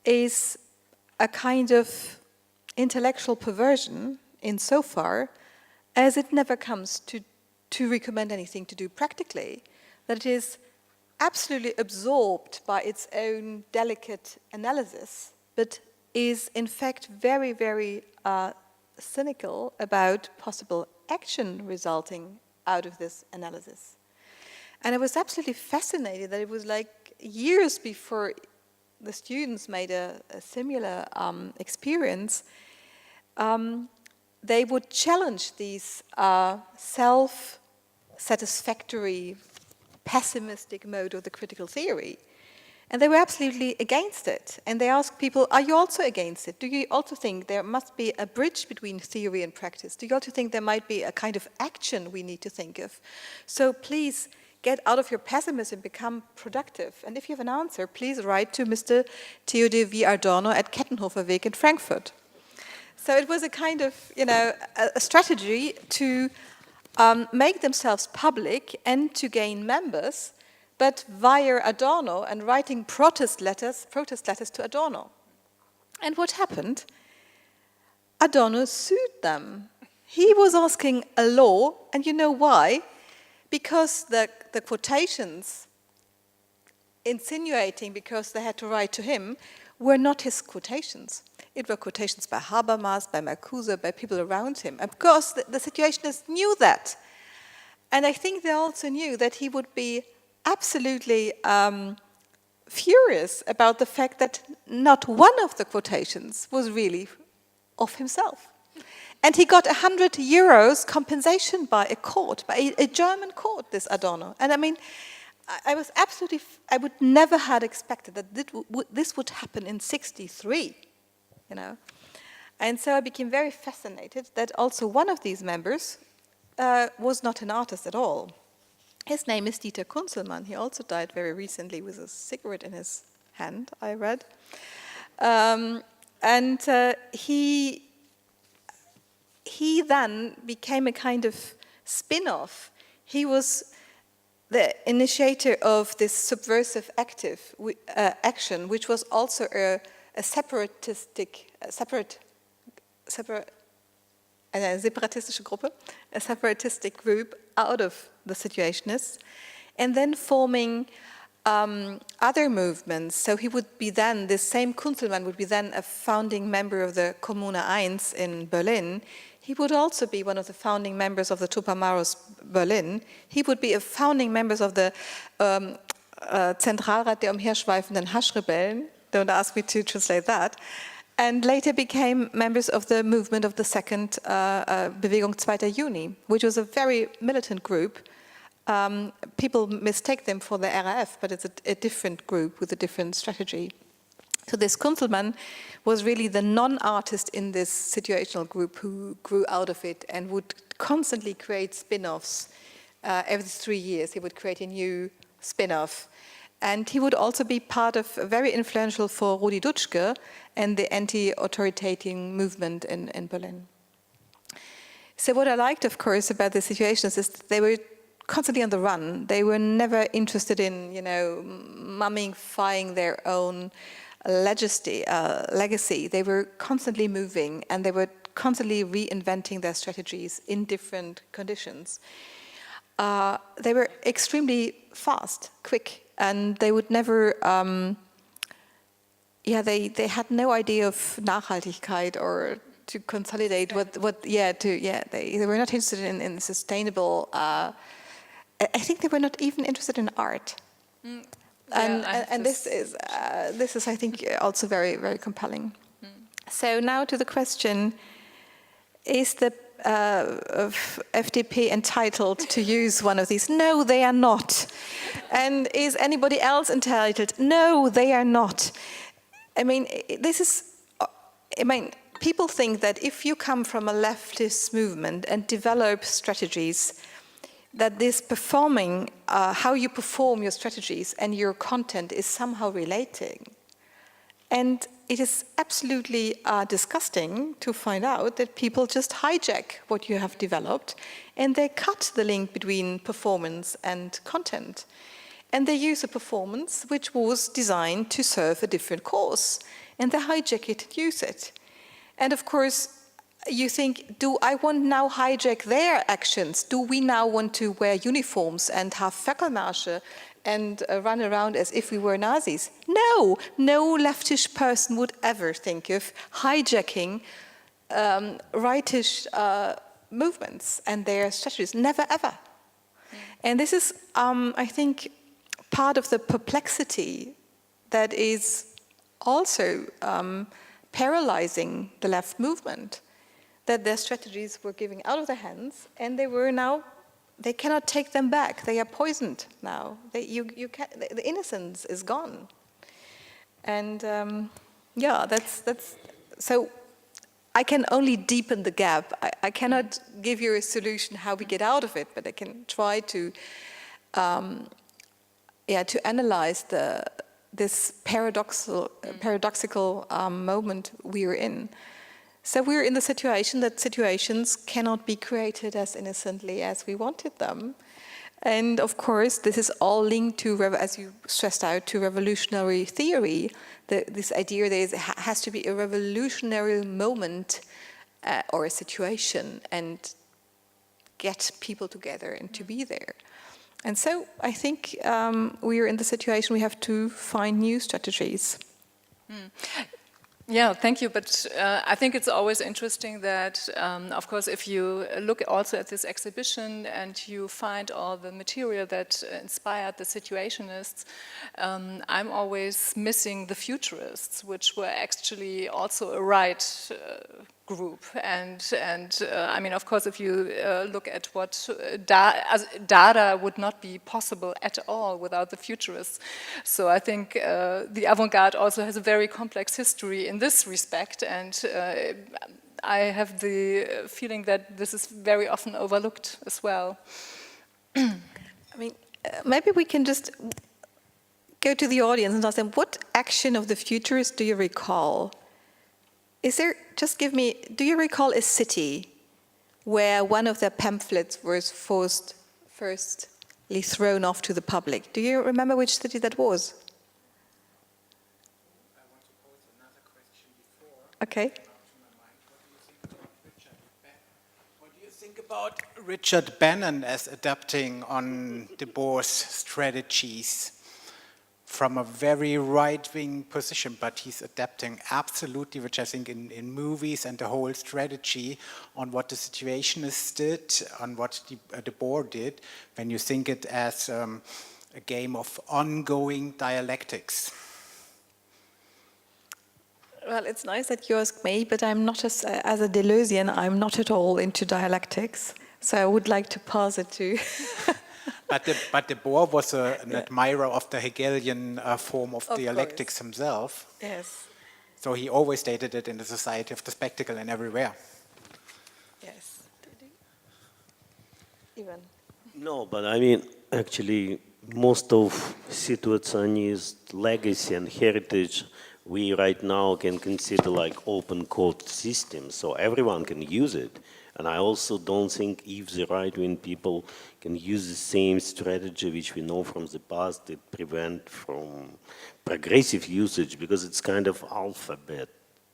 is a kind of intellectual perversion insofar as it never comes to recommend anything to do practically, that it is absolutely absorbed by its own delicate analysis, but is in fact very, very cynical about possible action resulting out of this analysis. And I was absolutely fascinated that it was like years before the students made a similar experience, they would challenge these self-satisfactory pessimistic mode of the critical theory. And they were absolutely against it. And they asked people, are you also against it? Do you also think there must be a bridge between theory and practice? Do you also think there might be a kind of action we need to think of? So please get out of your pessimism, become productive. And if you have an answer, please write to Mr. Theodor V. Adorno at Kettenhoferweg in Frankfurt. So it was a kind of, a strategy to make themselves public and to gain members, but via Adorno and writing protest letters to Adorno. And what happened? Adorno sued them. He was asking a law, and you know why? Because the quotations insinuating, because they had to write to him, were not his quotations. It were quotations by Habermas, by Marcuse, by people around him. And of course, the Situationists knew that. And I think they also knew that he would be absolutely furious about the fact that not one of the quotations was really of himself. And he got 100 euros compensation by a court, by a German court, this Adorno. And I mean, I would never have expected that this would happen in '63, And so I became very fascinated that also one of these members was not an artist at all. His name is Tito Councilman. He also died very recently with a cigarette in his hand, I read. He then became a kind of spin-off. He was the initiator of this subversive action, which was also a separatistic group out of the Situationists, and then forming other movements. So he would be then, this same Councilman would be then a founding member of the Kommune 1 in Berlin. He would also be one of the founding members of the Tupamaros Berlin. He would be a founding member of the Zentralrat der umherschweifenden Haschrebellen. Don't ask me to translate that. And later became members of the movement of the second Bewegung 2. Juni, which was a very militant group. People mistake them for the RAF, but it's a different group with a different strategy. So this Councilman was really the non-artist in this situational group who grew out of it and would constantly create spin-offs. Every 3 years he would create a new spin-off. And he would also be part of, very influential for Rudi Dutschke and the anti-authoritarian movement in Berlin. So what I liked, of course, about the Situationists is that they were constantly on the run. They were never interested in, mummifying their own legacy. They were constantly moving, and they were constantly reinventing their strategies in different conditions. They were extremely fast, quick, and they would never, they had no idea of Nachhaltigkeit or to consolidate they were not interested in sustainable, I think they were not even interested in art. And this is, I think, also very, very compelling. So now to the question, is the FDP entitled to use one of these? No, they are not. And is anybody else entitled? No, they are not. People think that if you come from a leftist movement and develop strategies, that this performing, how you perform your strategies and your content is somehow relating. And it is absolutely disgusting to find out that people just hijack what you have developed and they cut the link between performance and content. And they use a performance which was designed to serve a different cause. And they hijack it and use it. And of course, you think, do I want now hijack their actions? Do we now want to wear uniforms and have Fackelmärsche and run around as if we were Nazis? No, no leftish person would ever think of hijacking rightish movements and their strategies. Never, ever. And this is, I think, part of the perplexity that is also paralyzing the left movement, that their strategies were giving out of their hands and they were now they cannot take them back. They are poisoned now. The innocence is gone. And yeah, that's so. I can only deepen the gap. I cannot give you a solution how we get out of it, but I can try to analyze this paradoxical moment we are in. So we're in the situation that situations cannot be created as innocently as we wanted them. And of course, this is all linked to, as you stressed out, to revolutionary theory. This idea there has to be a revolutionary moment or a situation and get people together and to be there. And so I think we are in the situation we have to find new strategies. Yeah, thank you. But I think it's always interesting that, of course, if you look also at this exhibition and you find all the material that inspired the Situationists, I'm always missing the Futurists, which were actually also a right group. And I mean, of course, if you look at what Dada would not be possible at all without the Futurists. So I think the avant-garde also has a very complex history in this respect, and I have the feeling that this is very often overlooked as well. I mean, maybe we can just go to the audience and ask them, what action of the Futurists do you recall? Is there, just give me, do you recall a city where one of their pamphlets was firstly thrown off to the public? Do you remember which city that was? I want to pose another question before. Okay. What do you think about Richard Bannon as adapting on De Boer's strategies from a very right-wing position, but he's adapting absolutely, which I think in movies and the whole strategy on what the Situationists did, on what De Boer did, when you think it as a game of ongoing dialectics. Well, it's nice that you ask me, but I'm not, as a Deleuzian, I'm not at all into dialectics. So I would like to pass it to... But De Boer was an admirer of the Hegelian form of dialectics himself. Yes. So he always stated it in the society of the spectacle and everywhere. Yes. Ivan. No, but I mean, actually, most of Situationist legacy and heritage we right now can consider like open code systems, so everyone can use it. And I also don't think if the right-wing people can use the same strategy which we know from the past, it prevent from progressive usage, because it's kind of alphabet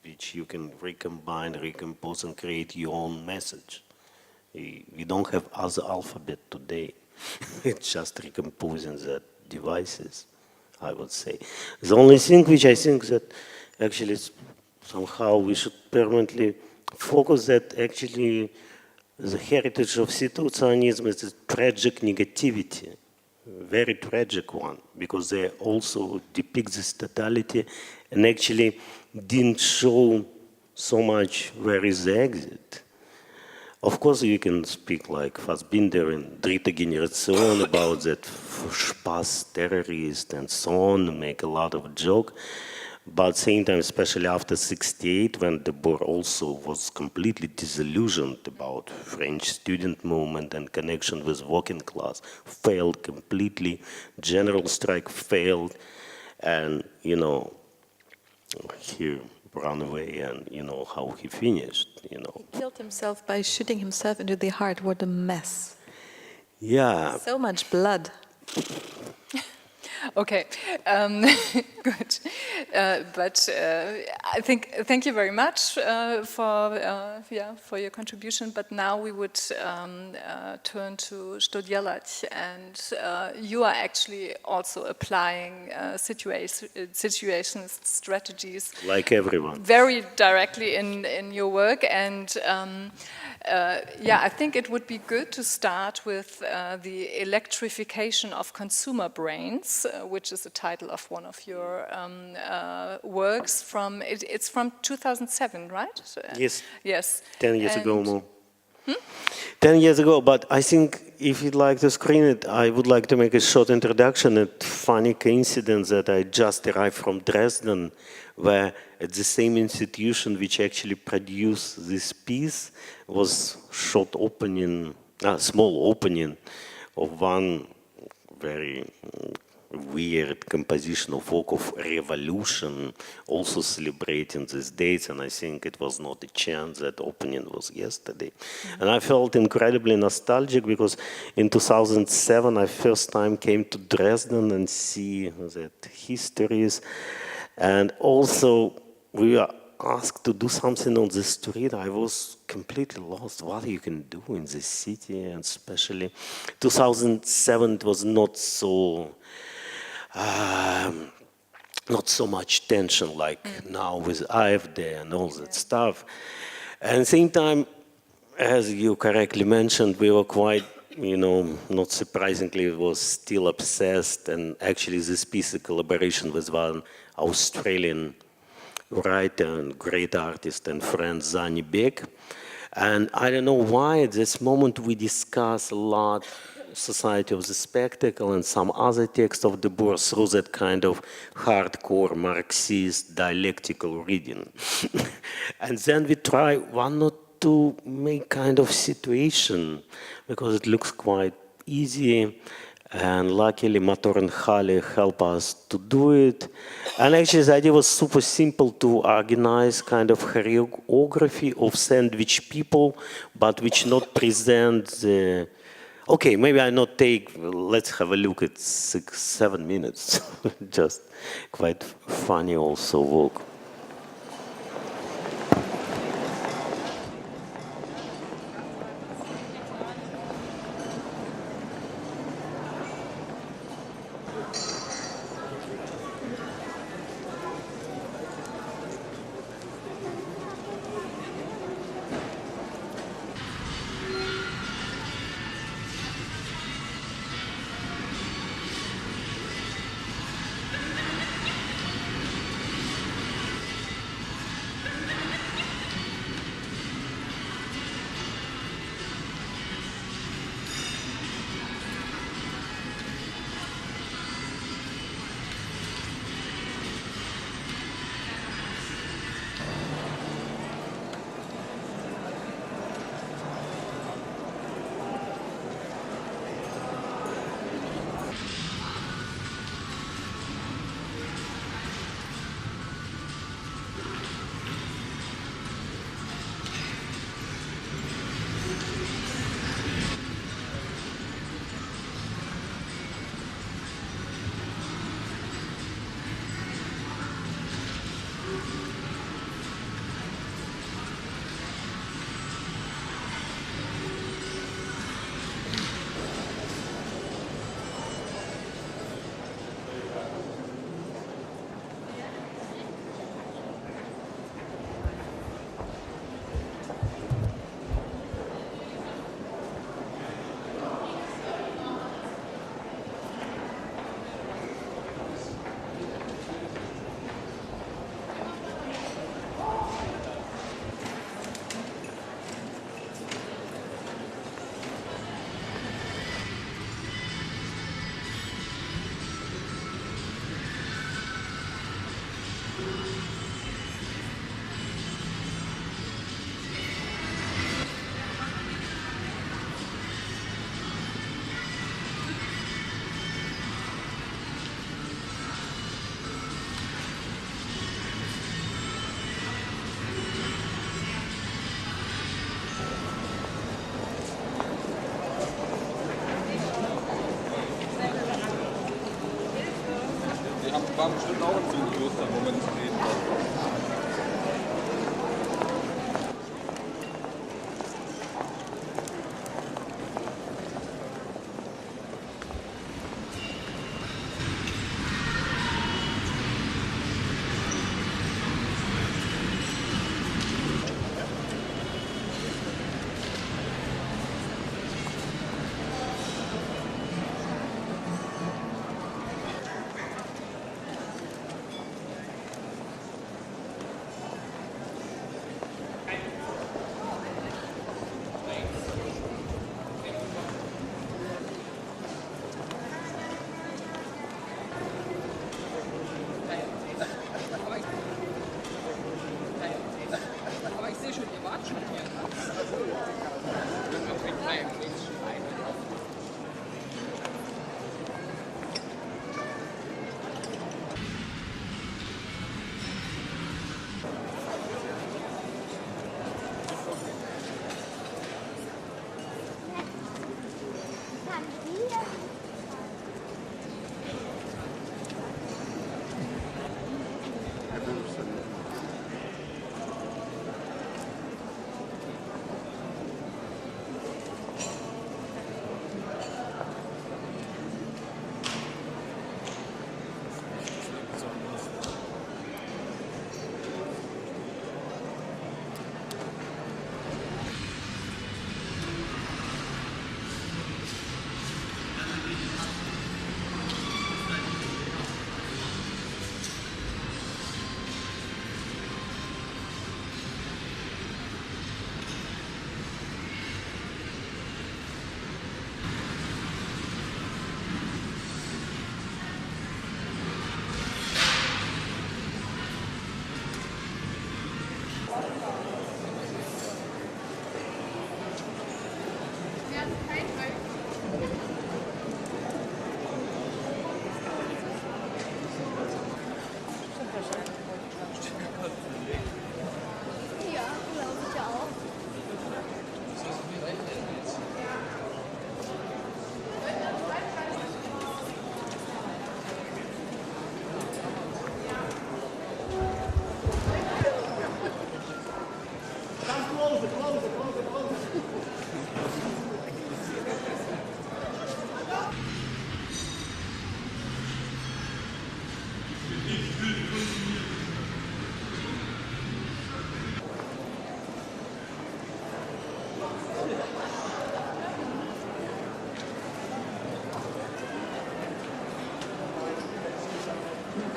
which you can recombine, recompose, and create your own message. We don't have other alphabet today. It's just recomposing the devices, I would say. The only thing which I think that actually somehow we should permanently focus that actually the heritage of Situationism is a tragic negativity, very tragic one, because they also depict this totality and actually didn't show so much where is the exit. Of course, you can speak like Fassbinder and Dritte Generation about that Spaß terrorist and so on, make a lot of joke. But same time, especially after '68, when De Boer also was completely disillusioned about French student movement and connection with working class, failed completely, general strike failed, and, you know, he ran away, and you know how he finished, you know. He killed himself by shooting himself into the heart. What a mess. Yeah. So much blood. Okay, good. But I think thank you very much for your contribution. But now we would turn to Stodjelać, and you are actually also applying situationist strategies, Like everyone. very directly in your work. And yeah, I think it would be good to start with the electrification of consumer brains, which is the title of one of your works. It's from 2007, right? Yes. Yes. 10 years ago more. 10 years ago, but I think if you'd like to screen it, I would like to make a short introduction. A funny coincidence that I just arrived from Dresden, where at the same institution which actually produced this piece was short opening, small opening of one very weird composition of work of revolution, also celebrating these dates, and I think it was not a chance that opening was yesterday. And I felt incredibly nostalgic because in 2007 I first time came to Dresden and see that histories, and also we were asked to do something on the street. I was completely lost what you can do in this city, and especially 2007 it was not so much tension like now with AfD and all that stuff. And at the same time, as you correctly mentioned, we were quite, not surprisingly, it was still obsessed. And actually this piece, a collaboration with one Australian writer and great artist and friend, Zani Bek. And I don't know why at this moment we discuss a lot Society of the Spectacle and some other texts of the Boers through that kind of hardcore Marxist dialectical reading. And then we try one or two make kind of situation, because it looks quite easy, and luckily Mator and Hale help us to do it. And actually the idea was super simple, to organize kind of choreography of sandwich people, but which not present the. Okay, maybe I not take, let's have a look at 6-7 minutes. Just quite funny also work. War bestimmt auch in so einem Kloster, wo man nicht reden darf.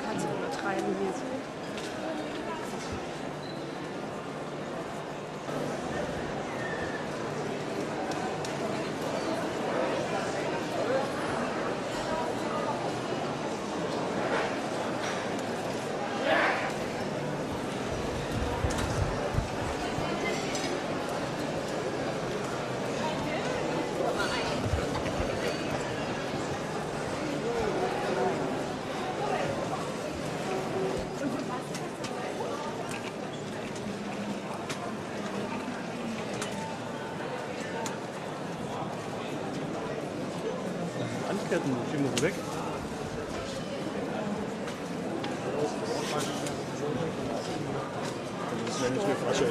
Kannst du übertreiben hier. Anketten, schieben wir weg. Das ist ja nicht mehr Flasche.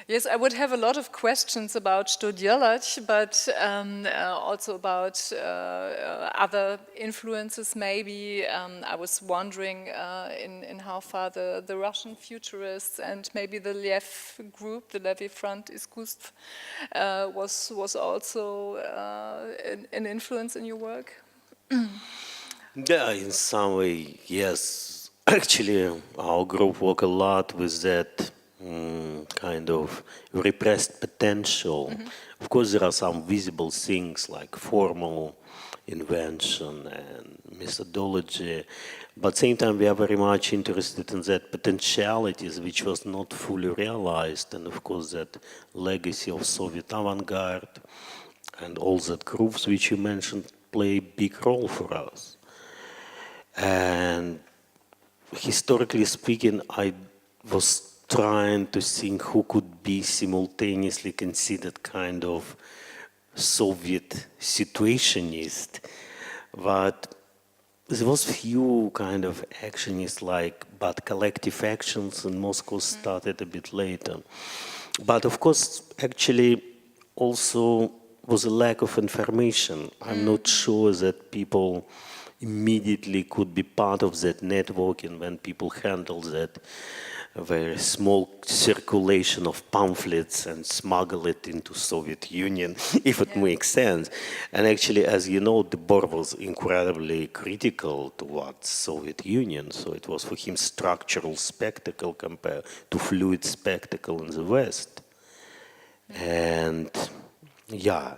Yes, I would have a lot of questions about Studielach, but also about other influences maybe. I was wondering in how far the Russian futurists and maybe the Lev group, the Levy Front Iskustv, was also an influence in your work? Yeah, in some way, yes. Actually, our group work a lot with that kind of repressed potential. Mm-hmm. Of course, there are some visible things like formal invention and methodology, but at the same time, we are very much interested in that potentialities which was not fully realized, and of course, that legacy of Soviet avant-garde and all that groups which you mentioned play a big role for us. And historically speaking, I was trying to think who could be simultaneously considered kind of Soviet situationist, but there was few kind of actionists but collective actions in Moscow started a bit later. But of course, actually also was a lack of information. I'm not sure that people immediately could be part of that networking when people handle that very small circulation of pamphlets and smuggle it into Soviet Union, if it makes sense. And actually, as you know, the Boer was incredibly critical towards Soviet Union, so it was for him structural spectacle compared to fluid spectacle in the West. And yeah,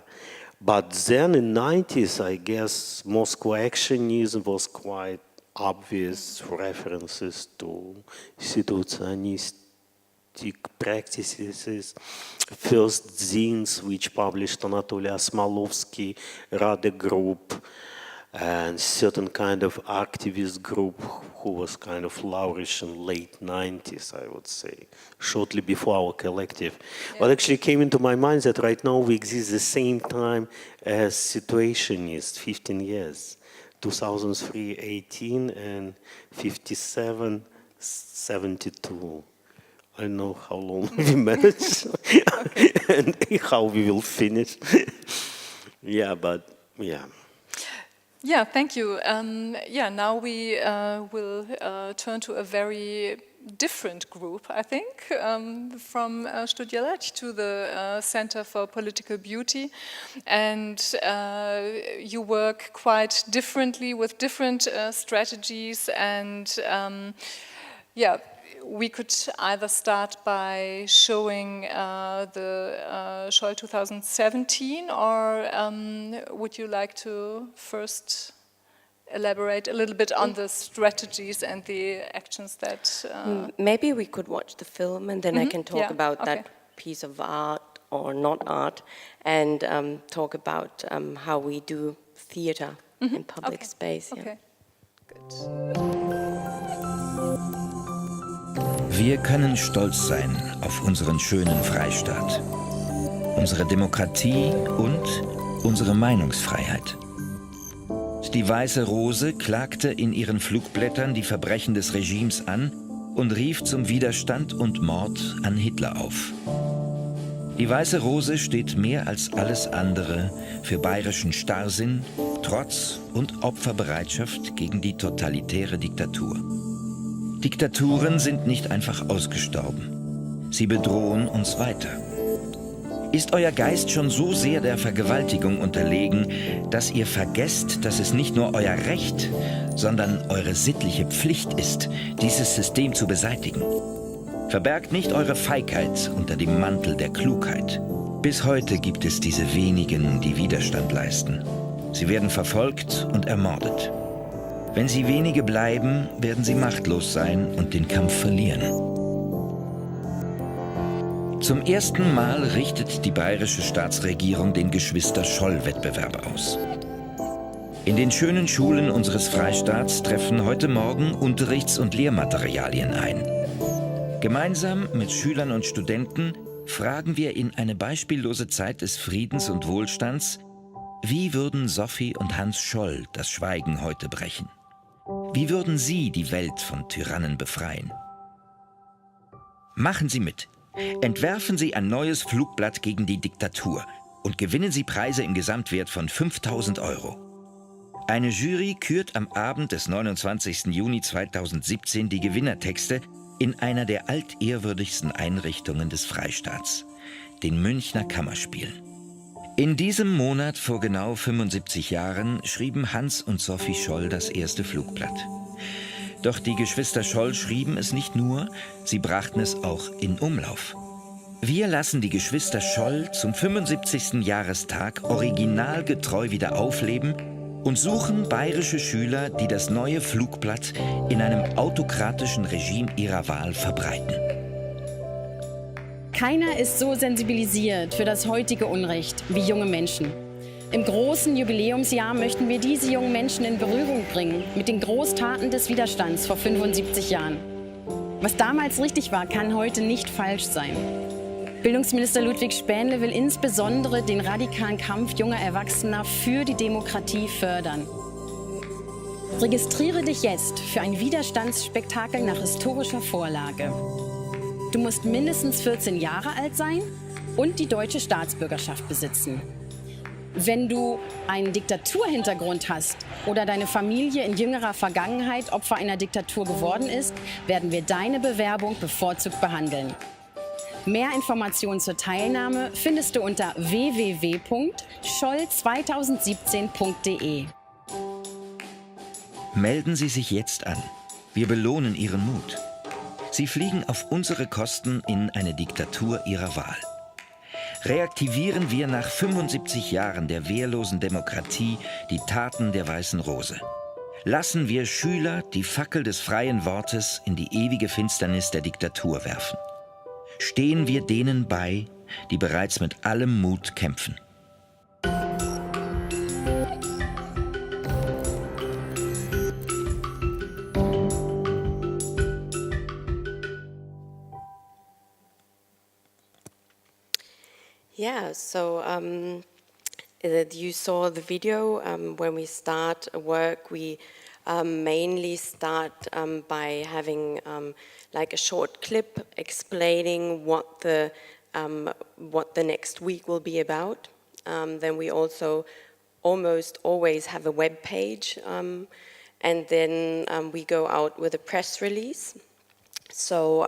but then in the 90s, I guess Moscow actionism was quite obvious references to situationistic practices. First zines which published Anatoly Osmolovsky, Rade Group, and certain kind of activist group who was kind of flourishing in late 90s, I would say, shortly before our collective. Yeah. What actually came into my mind that right now we exist the same time as Situationists, 15 years. 2003, 18, and 57, 72. I don't know how long we managed and how we will finish. Yeah, but yeah. Yeah, thank you. Now we will turn to a very different group, I think, from Studielach to the Center for Political Beauty. And you work quite differently with different strategies. And we could either start by showing the Scholl 2017, or would you like to first elaborate a little bit on the strategies and the actions that... Maybe we could watch the film and then I can talk about that piece of art or not art, and talk about how we do theater in public space. Yeah. Okay, good. Wir können stolz sein auf unseren schönen Freistaat, unsere Demokratie und unsere Meinungsfreiheit. Die Weiße Rose klagte in ihren Flugblättern die Verbrechen des Regimes an und rief zum Widerstand und Mord an Hitler auf. Die Weiße Rose steht mehr als alles andere für bayerischen Starrsinn, Trotz und Opferbereitschaft gegen die totalitäre Diktatur. Diktaturen sind nicht einfach ausgestorben. Sie bedrohen uns weiter. Ist euer Geist schon so sehr der Vergewaltigung unterlegen, dass ihr vergesst, dass es nicht nur euer Recht, sondern eure sittliche Pflicht ist, dieses System zu beseitigen? Verbergt nicht eure Feigheit unter dem Mantel der Klugheit. Bis heute gibt es diese wenigen, die Widerstand leisten. Sie werden verfolgt und ermordet. Wenn sie wenige bleiben, werden sie machtlos sein und den Kampf verlieren. Zum ersten Mal richtet die bayerische Staatsregierung den Geschwister-Scholl-Wettbewerb aus. In den schönen Schulen unseres Freistaats treffen heute Morgen Unterrichts- und Lehrmaterialien ein. Gemeinsam mit Schülern und Studenten fragen wir in eine beispiellose Zeit des Friedens und Wohlstands, wie würden Sophie und Hans Scholl das Schweigen heute brechen? Wie würden Sie die Welt von Tyrannen befreien? Machen Sie mit. Entwerfen Sie ein neues Flugblatt gegen die Diktatur und gewinnen Sie Preise im Gesamtwert von 5.000 €. Eine Jury kürt am Abend des 29. Juni 2017 die Gewinnertexte in einer der altehrwürdigsten Einrichtungen des Freistaats, den Münchner Kammerspielen. In diesem Monat vor genau 75 Jahren schrieben Hans und Sophie Scholl das erste Flugblatt. Doch die Geschwister Scholl schrieben es nicht nur, sie brachten es auch in Umlauf. Wir lassen die Geschwister Scholl zum 75. Jahrestag originalgetreu wieder aufleben und suchen bayerische Schüler, die das neue Flugblatt in einem autokratischen Regime ihrer Wahl verbreiten. Keiner ist so sensibilisiert für das heutige Unrecht wie junge Menschen. Im großen Jubiläumsjahr möchten wir diese jungen Menschen in Berührung bringen mit den Großtaten des Widerstands vor 75 Jahren. Was damals richtig war, kann heute nicht falsch sein. Bildungsminister Ludwig Spähnle will insbesondere den radikalen Kampf junger Erwachsener für die Demokratie fördern. Registriere dich jetzt für ein Widerstandsspektakel nach historischer Vorlage. Du musst mindestens 14 Jahre alt sein und die deutsche Staatsbürgerschaft besitzen. Wenn du einen Diktaturhintergrund hast oder deine Familie in jüngerer Vergangenheit Opfer einer Diktatur geworden ist, werden wir deine Bewerbung bevorzugt behandeln. Mehr Informationen zur Teilnahme findest du unter www.scholl2017.de. Melden Sie sich jetzt an. Wir belohnen Ihren Mut. Sie fliegen auf unsere Kosten in eine Diktatur Ihrer Wahl. Reaktivieren wir nach 75 Jahren der wehrlosen Demokratie die Taten der Weißen Rose. Lassen wir Schüler die Fackel des freien Wortes in die ewige Finsternis der Diktatur werfen. Stehen wir denen bei, die bereits mit allem Mut kämpfen. Yeah, so you saw the video. When we start work, we mainly start by having like a short clip explaining what the next week will be about. Then we also almost always have a web page, and then we go out with a press release. So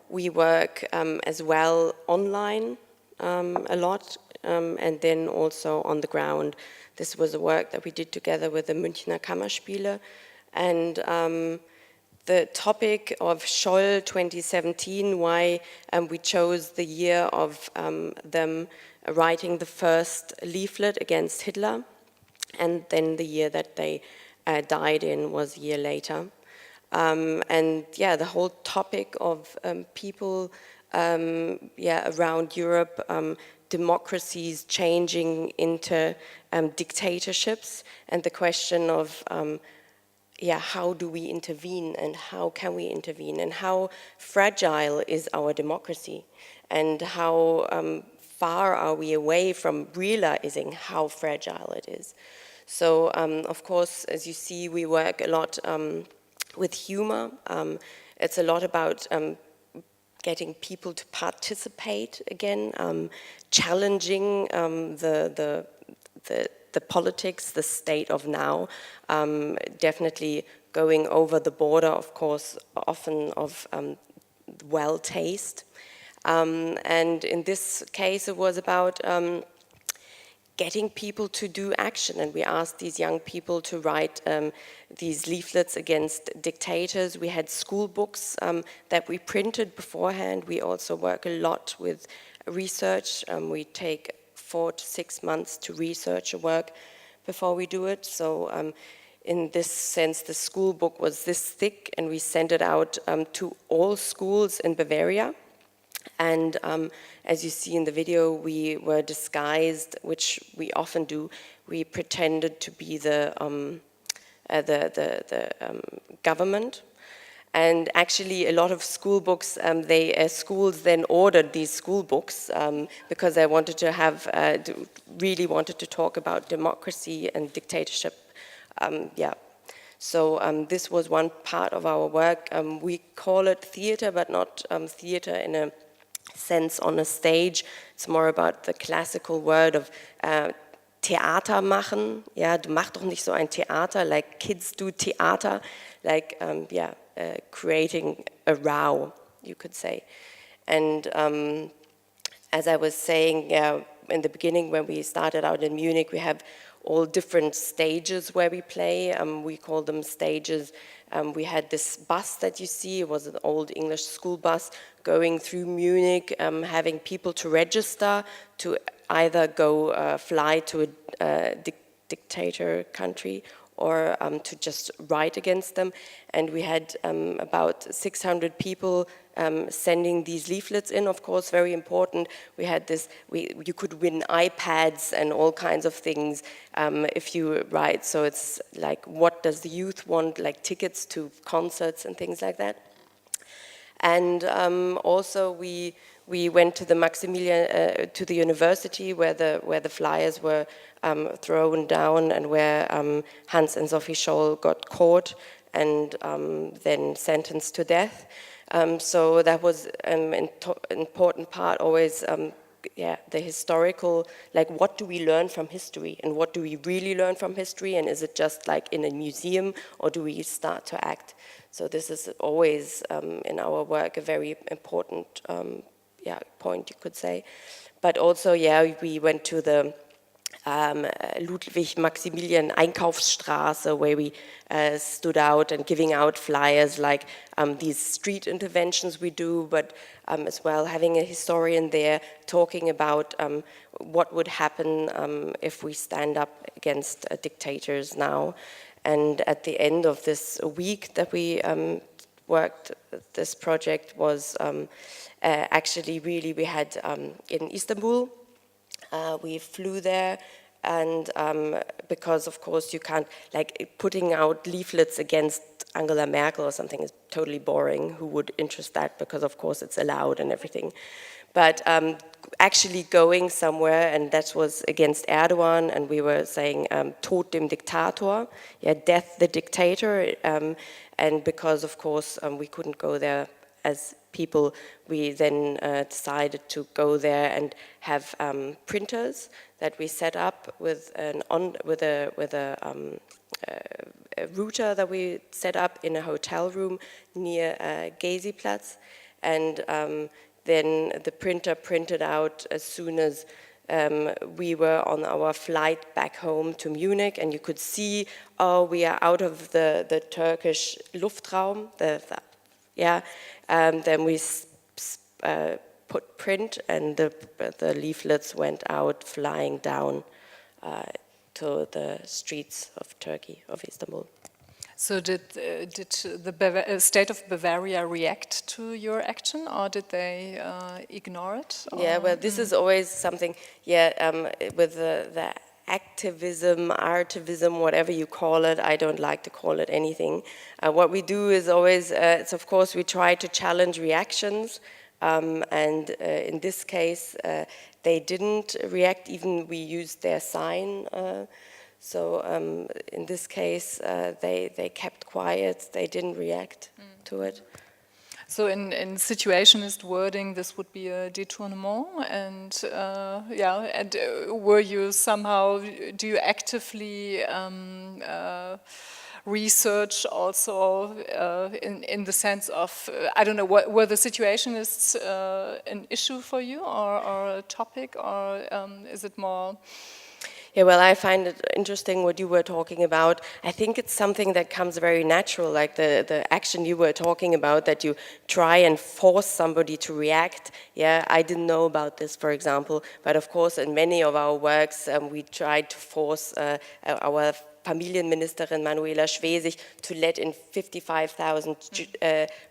we work as well online. A lot, and then also on the ground. This was a work that we did together with the Münchner Kammerspiele, and the topic of Scholl 2017, why we chose the year of them writing the first leaflet against Hitler, and then the year that they died in was a year later. And yeah, the whole topic of people around Europe, democracies changing into dictatorships, and the question of how do we intervene and how can we intervene and how fragile is our democracy and how far are we away from realizing how fragile it is. So of course, as you see, we work a lot with humor. it's a lot about getting people to participate again, challenging the politics, the state of now, definitely going over the border, of course, often of well taste. And in this case, it was about getting people to do action, and we asked these young people to write these leaflets against dictators. We had school books that we printed beforehand. We also work a lot with research. We take 4 to 6 months to research a work before we do it. So in this sense, the school book was this thick, and we sent it out to all schools in Bavaria. And as you see in the video, we were disguised, which we often do. We pretended to be the government. And actually, a lot of school books, schools then ordered these school books because they wanted to have, really wanted to talk about democracy and dictatorship. So this was one part of our work. We call it theater, but not theater in a sense on a stage. It's more about the classical word of Theater machen. Ja, du mach doch nicht so ein Theater, like kids do theater, like creating a row, you could say. And as I was saying, in the beginning when we started out in Munich, we have all different stages where we play. We call them stages. We had this bus that you see. It was an old English school bus going through Munich, having people to register to either go fly to a dictator country or to just write against them. And we had about 600 people sending these leaflets in, of course, very important. We had this, you could win iPads and all kinds of things if you write. So it's like, what does the youth want, like tickets to concerts and things like that. And also we went to the Maximilian, to the university where the flyers were thrown down and where Hans and Sophie Scholl got caught and then sentenced to death. So that was an important part always, the historical, like what do we learn from history and what do we really learn from history, and is it just like in a museum or do we start to act? So this is always in our work a very important point, you could say. But also, we went to the Ludwig-Maximilian Einkaufsstraße, where we stood out and giving out flyers like these street interventions we do, but as well having a historian there talking about what would happen if we stand up against dictators now. And at the end of this week that we worked, this project was actually really, we had in Istanbul, we flew there, and because of course you can't, like putting out leaflets against Angela Merkel or something is totally boring. Who would interest that? Because of course it's allowed and everything. But actually going somewhere, and that was against Erdogan, and we were saying Tod dem Diktator, death the dictator, and because of course we couldn't go there as people, we then decided to go there and have printers that we set up with a router that we set up in a hotel room near Gesiplatz, and then the printer printed out as soon as we were on our flight back home to Munich, and you could see, oh, we are out of the Turkish Luftraum, then we put print, and the leaflets went out flying down to the streets of Turkey, of Istanbul. So did the state of Bavaria react to your action, or did they ignore it? Or? Yeah, well, this is always something, with the activism, artivism, whatever you call it. I don't like to call it anything. What we do is always, it's of course, we try to challenge reactions, and in this case, they didn't react, even we used their sign. So in this case, they kept quiet, they didn't react to it. So in situationist wording, this would be a détournement, and were you somehow, do you actively research also in the sense of, I don't know, were the situationists an issue for you or a topic, or is it more? Yeah, well, I find it interesting what you were talking about. I think it's something that comes very natural, like the action you were talking about, that you try and force somebody to react. Yeah, I didn't know about this, for example, but of course in many of our works we tried to force our Familienministerin Manuela Schwesig to let in 55,000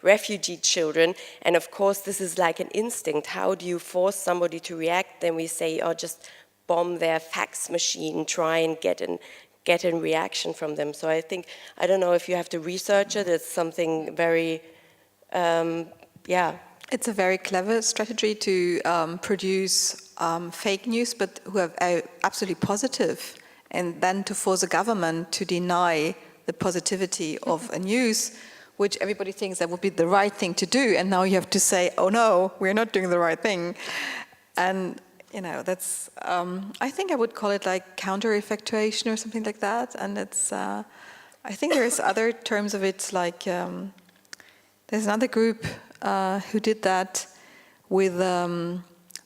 refugee children, and of course this is like an instinct. How do you force somebody to react? Then we say, oh, just bomb their fax machine, try and get a reaction from them. So I think, I don't know if you have to research it, it's something very, It's a very clever strategy to produce fake news, but who are absolutely positive, and then to force a government to deny the positivity of a news, which everybody thinks that would be the right thing to do, and now you have to say, oh no, we're not doing the right thing. And you know, that's, I think I would call it like counter-effectuation or something like that. And it's, I think there's other terms of it, like, there's another group who did that with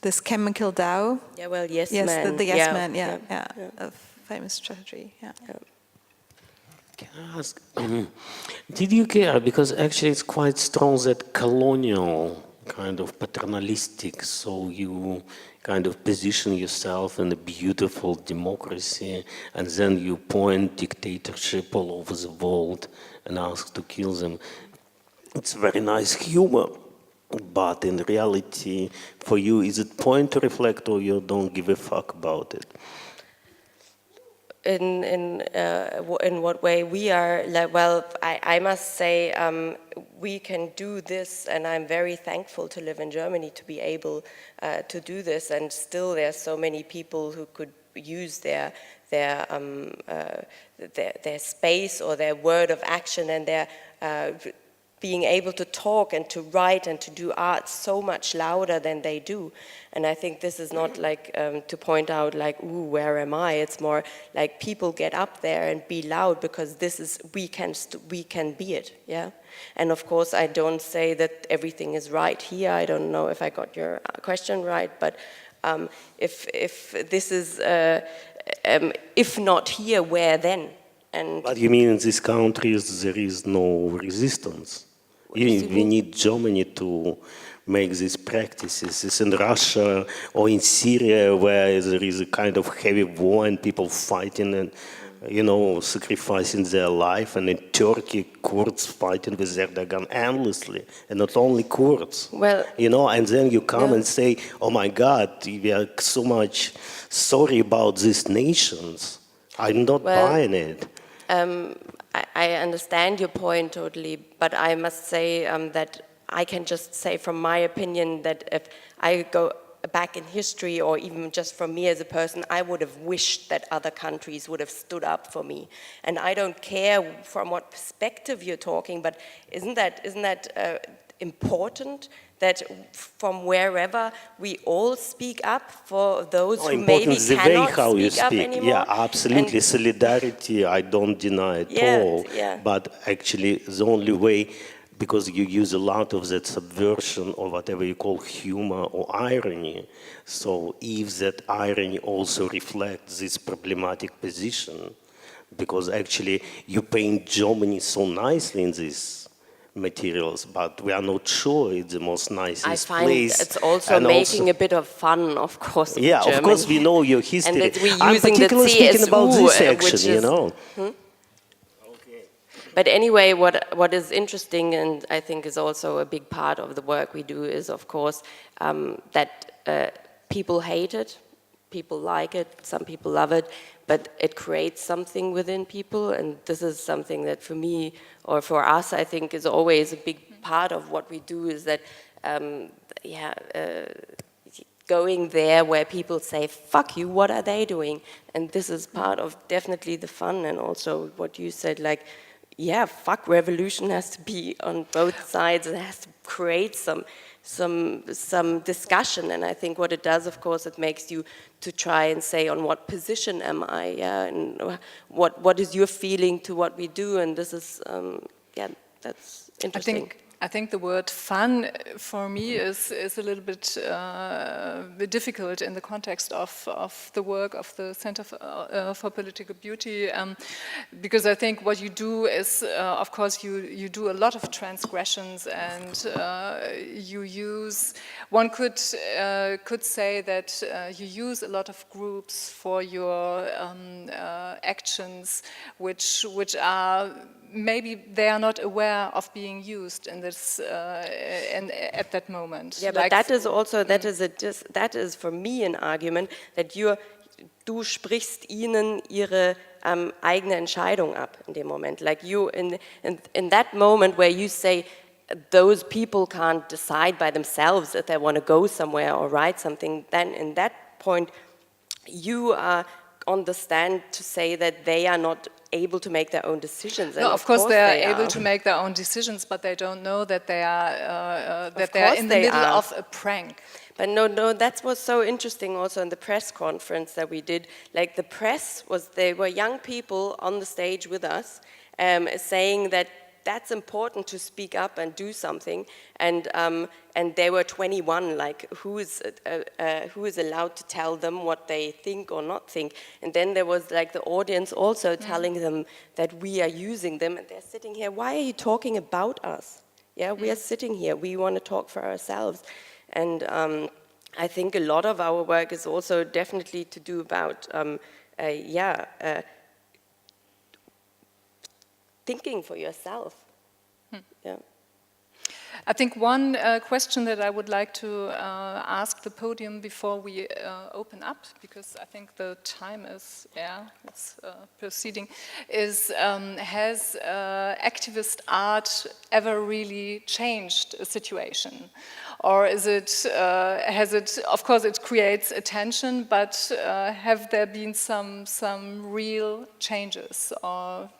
this chemical Dow. Yeah, well, Yes yes, Man. the Yes Man, a famous strategy, Can I ask, did you care, because actually it's quite strong that colonial kind of paternalistic, so you kind of position yourself in a beautiful democracy, and then you point dictatorship all over the world and ask to kill them. It's very nice humor, but in reality, for you, is it point to reflect, or you don't give a fuck about it? In what way we are, well, I must say we can do this, and I'm very thankful to live in Germany to be able to do this, and still there's so many people who could use their space or their word of action and their being able to talk and to write and to do art so much louder than they do. And I think this is not like to point out like, ooh, where am I? It's more like people get up there and be loud, because this is, we can be it, yeah? And of course, I don't say that everything is right here. I don't know if I got your question right, but if this is, if not here, where then? And but you mean in these countries there is no resistance? We need Germany to make these practices. It's in Russia or in Syria, where there is a kind of heavy war and people fighting and, you know, sacrificing their life, and in Turkey, Kurds fighting with Erdogan endlessly, and not only Kurds. Well, you know, and then you come and say, oh my God, we are so much sorry about these nations. I'm not buying it. I understand your point totally, but I must say that I can just say from my opinion that if I go back in history, or even just from me as a person, I would have wished that other countries would have stood up for me. And I don't care from what perspective you're talking, but isn't that important, that from wherever we all speak up for those who maybe cannot speak up anymore? Yeah, absolutely. And solidarity, I don't deny at all. Yeah. But actually, the only way, because you use a lot of that subversion or whatever you call humor or irony. So if that irony also reflects this problematic position, because actually you paint Germany so nicely in this materials, but we are not sure it's the most nicest place. I find it's also making a bit of fun, of course. Yeah, Germany. Of course we know your history. And that we're I'm using particularly the speaking CSU, about this section, you know. Okay. But anyway, what is interesting, and I think is also a big part of the work we do, is of course that people hate it, people like it, some people love it, but it creates something within people, and this is something that for me, or for us, I think is always a big part of what we do, is that, going there where people say, fuck you, what are they doing? And this is part of definitely the fun, and also what you said, like, yeah, fuck, revolution has to be on both sides. It has to create some discussion, and I think what it does, of course, it makes you to try and say, on what position am I, and what is your feeling to what we do, and this is, yeah, that's interesting. I think the word fun for me is a little bit difficult in the context of the work of the Center for Political Beauty, because I think what you do is, of course, you do a lot of transgressions, and you use, one could say that you use a lot of groups for your actions, which are, maybe they are not aware of being used in this at that moment. Yeah, but that is also, that is for me an argument that du sprichst ihnen ihre eigene Entscheidung ab in dem Moment. Like you, in that moment where you say those people can't decide by themselves if they want to go somewhere or write something, then in that point you are on the stand to say that they are not able to make their own decisions. No, of course they are able to make their own decisions, but they don't know that they are in the middle of a prank. But no, that was so interesting also in the press conference that we did. Like the press they were young people on the stage with us, saying that that's important to speak up and do something, and they were 21. Like who is allowed to tell them what they think or not think? And then there was like the audience also telling them that we are using them, and they're sitting here. Why are you talking about us? Yeah, we are sitting here. We want to talk for ourselves, and I think a lot of our work is also definitely to do about thinking for yourself. Yeah. I think one question that I would like to ask the podium before we open up, because I think the time is, it's proceeding, is has activist art ever really changed a situation? Or is it, of course it creates attention, but have there been some real changes? Or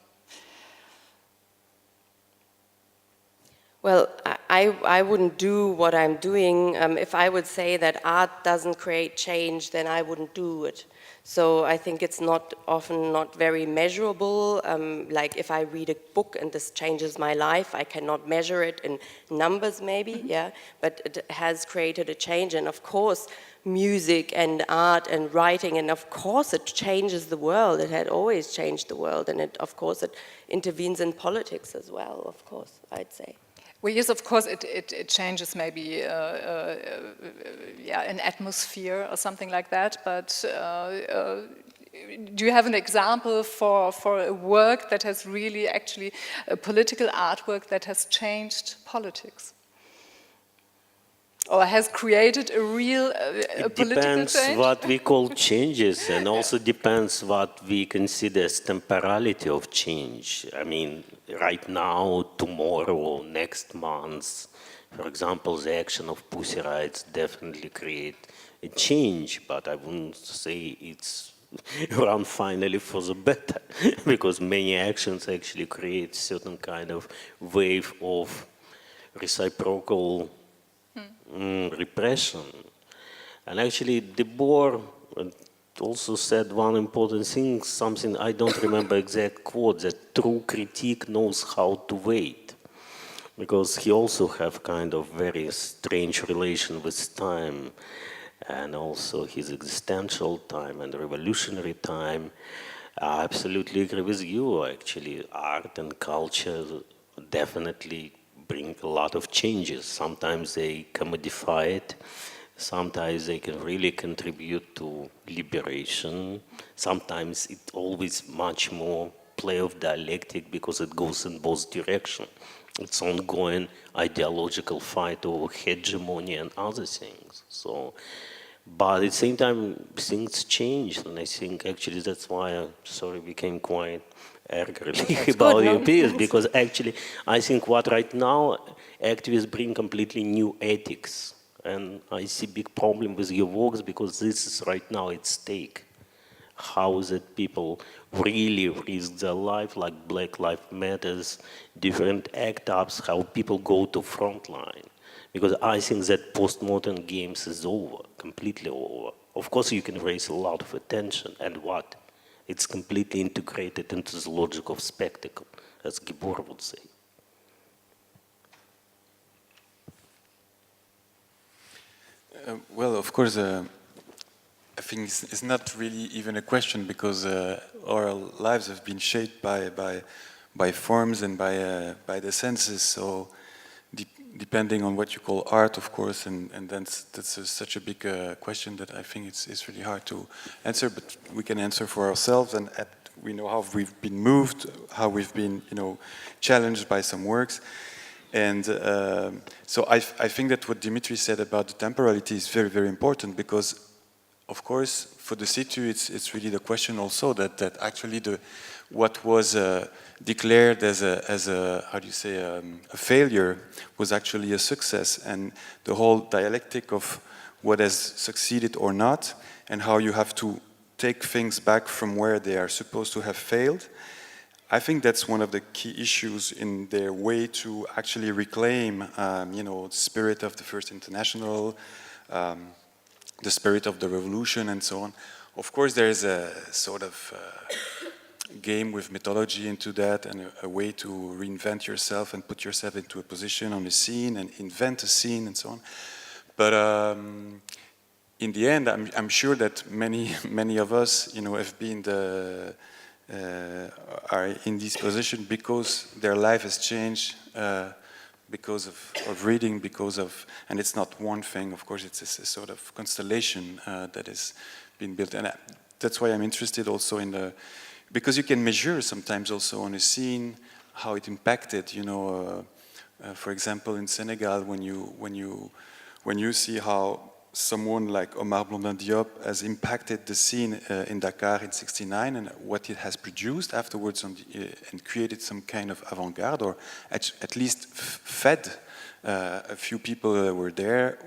well, I wouldn't do what I'm doing. If I would say that art doesn't create change, then I wouldn't do it. So I think it's often not very measurable. Like if I read a book and this changes my life, I cannot measure it in numbers maybe, but it has created a change. And of course, music and art and writing, and of course it changes the world. It had always changed the world, and of course it intervenes in politics as well, of course, I'd say. Well, yes, of course, it changes maybe an atmosphere or something like that, but do you have an example for a work that has really actually, a political artwork that has changed politics? Or has created a real political change? It depends what we call changes, and also depends what we consider as temporality of change. I mean, right now, tomorrow, next month, for example, the action of Pussy Rights definitely create a change, but I wouldn't say it's run finally for the better, because many actions actually create certain kind of wave of reciprocal repression. And actually De Boer also said one important thing, something I don't remember exact quote, that true critique knows how to wait, because he also have kind of very strange relation with time, and also his existential time and revolutionary time. I absolutely agree with you. Actually, art and culture definitely bring a lot of changes. Sometimes they commodify it, sometimes they can really contribute to liberation, sometimes it always much more play of dialectic because it goes in both directions. It's ongoing ideological fight over hegemony and other things. So, but at the same time, things change, and I think actually that's why I became quite angry about your piece, because actually I think what right now activists bring completely new ethics, and I see big problem with your works because this is right now at stake. How is it people really risk their life, like Black Lives Matters, different ACT UPs, how people go to frontline. Because I think that postmodern games is over, completely over. Of course, you can raise a lot of attention, and what? It's completely integrated into the logic of spectacle, as Gibor would say. Well, of course, I think it's not really even a question, because our lives have been shaped by forms and by the senses. So depending on what you call art, of course, and that's such a big question that I think it's really hard to answer. But we can answer for ourselves, and we know how we've been moved, how we've been, challenged by some works. And so I think that what Dmitry said about the temporality is very, very important, because, of course, for the situ, it's really the question also that actually what was declared as a how do you say, a failure was actually a success, and the whole dialectic of what has succeeded or not, and how you have to take things back from where they are supposed to have failed. I think that's one of the key issues in their way to actually reclaim, the spirit of the First International, the spirit of the revolution, and so on. Of course, there is a sort of game with mythology into that, and a way to reinvent yourself and put yourself into a position on a scene and invent a scene and so on. But in the end, I'm sure that many of us, have been are in this position because their life has changed, because of reading, and it's not one thing, of course, it's a sort of constellation that has been built. And that's why I'm interested also because you can measure sometimes also on a scene how it impacted, for example, in Senegal, when you see how someone like Omar Blondin Diop has impacted the scene in Dakar in '69, and what it has produced afterwards and created some kind of avant-garde, or at least fed a few people that were there,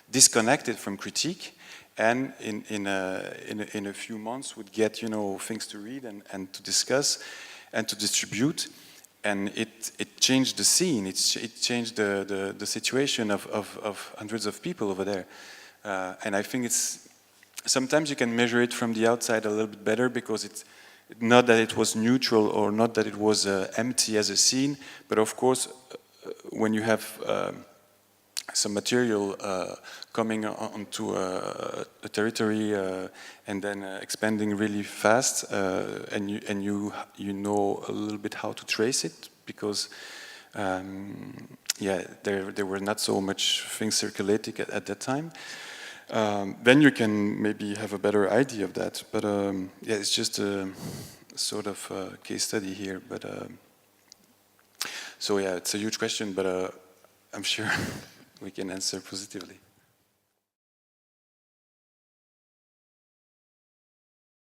disconnected from critique, and in a few months would get things to read and to discuss and to distribute. And it changed the scene. It changed the situation of hundreds of people over there. And I think sometimes you can measure it from the outside a little bit better, because it's not that it was neutral or not that it was empty as a scene, but of course when you have some material coming onto a territory and then expanding really fast, and you know a little bit how to trace it, because there were not so much things circulating at that time. Then you can maybe have a better idea of that. But it's just a sort of case study here. But so it's a huge question, but I'm sure we can answer positively.